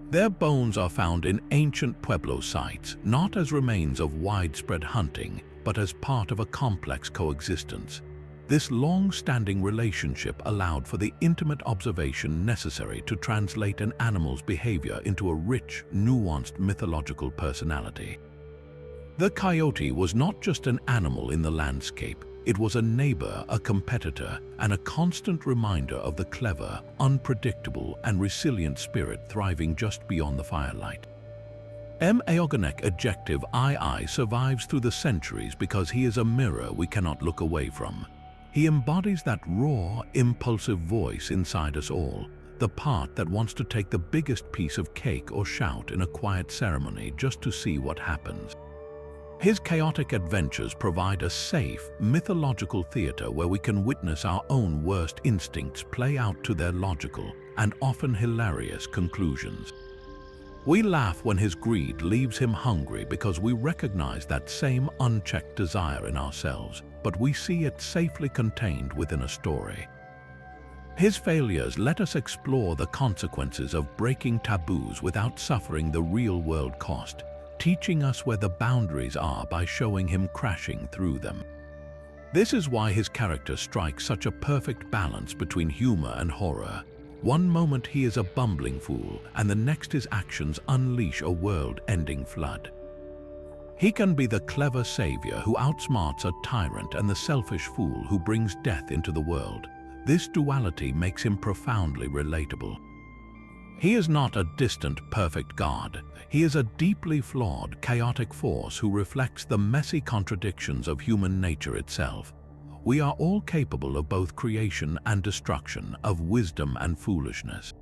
Their bones are found in ancient Pueblo sites, not as remains of widespread hunting, but as part of a complex coexistence. This long-standing relationship allowed for the intimate observation necessary to translate an animal's behavior into a rich, nuanced mythological personality. The coyote was not just an animal in the landscape. It was a neighbor, a competitor, and a constant reminder of the clever, unpredictable, and resilient spirit thriving just beyond the firelight. Mą'ii adjective II survives through the centuries because he is a mirror we cannot look away from. He embodies that raw, impulsive voice inside us all, the part that wants to take the biggest piece of cake or shout in a quiet ceremony just to see what happens. His chaotic adventures provide a safe, mythological theater where we can witness our own worst instincts play out to their logical and often hilarious conclusions. We laugh when his greed leaves him hungry because we recognize that same unchecked desire in ourselves, but we see it safely contained within a story. His failures let us explore the consequences of breaking taboos without suffering the real-world cost, teaching us where the boundaries are by showing him crashing through them. This is why his character strikes such a perfect balance between humor and horror. One moment he is a bumbling fool, and the next his actions unleash a world-ending flood. He can be the clever savior who outsmarts a tyrant and the selfish fool who brings death into the world. This duality makes him profoundly relatable. He is not a distant, perfect god. He is a deeply flawed, chaotic force who reflects the messy contradictions of human nature itself. We are all capable of both creation and destruction, of wisdom and foolishness.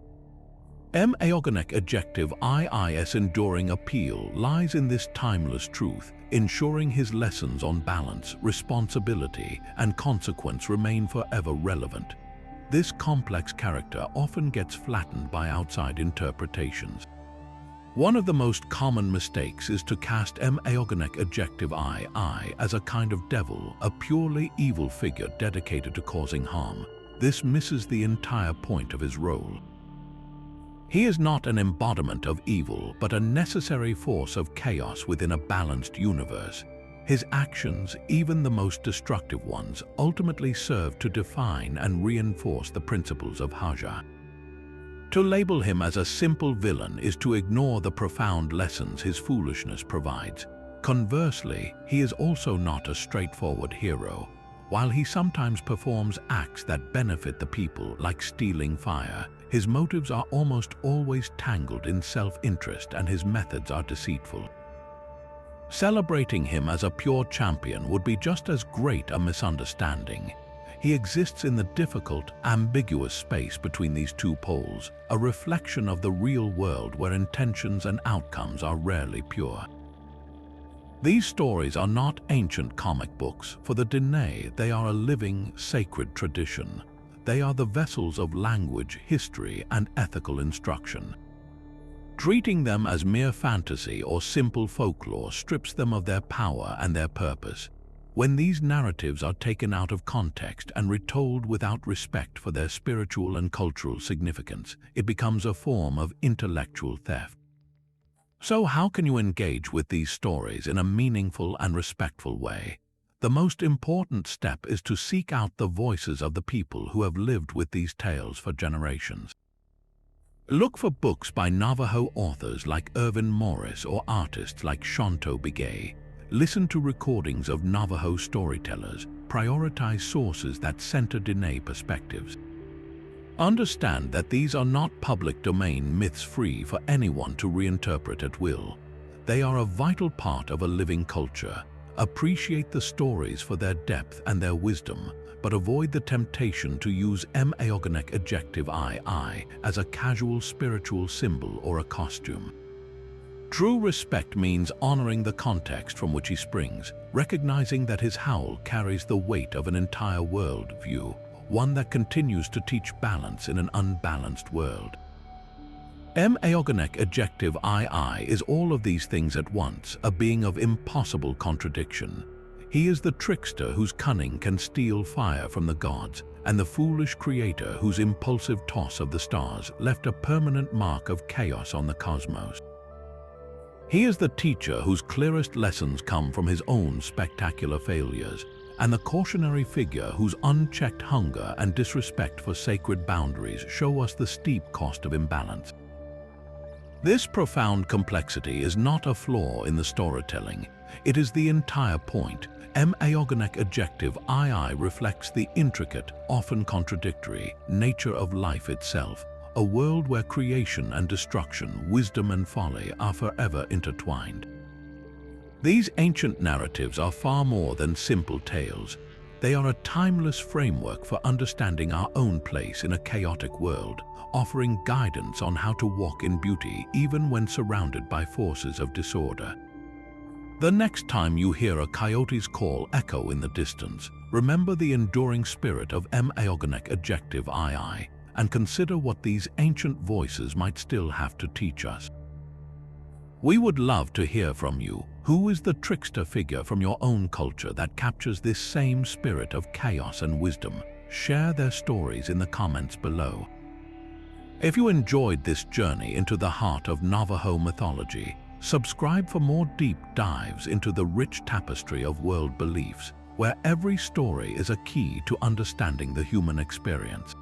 Mą'ii adjective II's enduring appeal lies in this timeless truth, ensuring his lessons on balance, responsibility, and consequence remain forever relevant. This complex character often gets flattened by outside interpretations. One of the most common mistakes is to cast Mą'ii adjective II as a kind of devil, a purely evil figure dedicated to causing harm. This misses the entire point of his role. He is not an embodiment of evil, but a necessary force of chaos within a balanced universe. His actions, even the most destructive ones, ultimately serve to define and reinforce the principles of Hózhŭ. To label him as a simple villain is to ignore the profound lessons his foolishness provides. Conversely, he is also not a straightforward hero. While he sometimes performs acts that benefit the people, like stealing fire, his motives are almost always tangled in self-interest and his methods are deceitful. Celebrating him as a pure champion would be just as great a misunderstanding. He exists in the difficult, ambiguous space between these two poles, a reflection of the real world where intentions and outcomes are rarely pure. These stories are not ancient comic books. For the Diné, they are a living, sacred tradition. They are the vessels of language, history, and ethical instruction. Treating them as mere fantasy or simple folklore strips them of their power and their purpose. When these narratives are taken out of context and retold without respect for their spiritual and cultural significance, it becomes a form of intellectual theft. So how can you engage with these stories in a meaningful and respectful way? The most important step is to seek out the voices of the people who have lived with these tales for generations. Look for books by Navajo authors like Irvin Morris or artists like Hózhŭ Bigay. Listen to recordings of Navajo storytellers. Prioritize sources that center Diné perspectives. Understand that these are not public domain myths free for anyone to reinterpret at will. They are a vital part of a living culture. Appreciate the stories for their depth and their wisdom, but avoid the temptation to use Mą'ii adjective I as a casual spiritual symbol or a costume. True respect means honoring the context from which he springs, recognizing that his howl carries the weight of an entire world view, one that continues to teach balance in an unbalanced world. Mą'ii adjective I is all of these things at once, a being of impossible contradiction. He is the trickster whose cunning can steal fire from the gods, and the foolish creator whose impulsive toss of the stars left a permanent mark of chaos on the cosmos. He is the teacher whose clearest lessons come from his own spectacular failures, and the cautionary figure whose unchecked hunger and disrespect for sacred boundaries show us the steep cost of imbalance. This profound complexity is not a flaw in the storytelling. It is the entire point. Mą'ii adjective II reflects the intricate, often contradictory, nature of life itself, a world where creation and destruction, wisdom and folly are forever intertwined. These ancient narratives are far more than simple tales. They are a timeless framework for understanding our own place in a chaotic world, offering guidance on how to walk in beauty even when surrounded by forces of disorder. The next time you hear a coyote's call echo in the distance, remember the enduring spirit of Mą'ii adjective II, and consider what these ancient voices might still have to teach us. We would love to hear from you. Who is the trickster figure from your own culture that captures this same spirit of chaos and wisdom? Share their stories in the comments below. If you enjoyed this journey into the heart of Navajo mythology, subscribe for more deep dives into the rich tapestry of world beliefs, where every story is a key to understanding the human experience.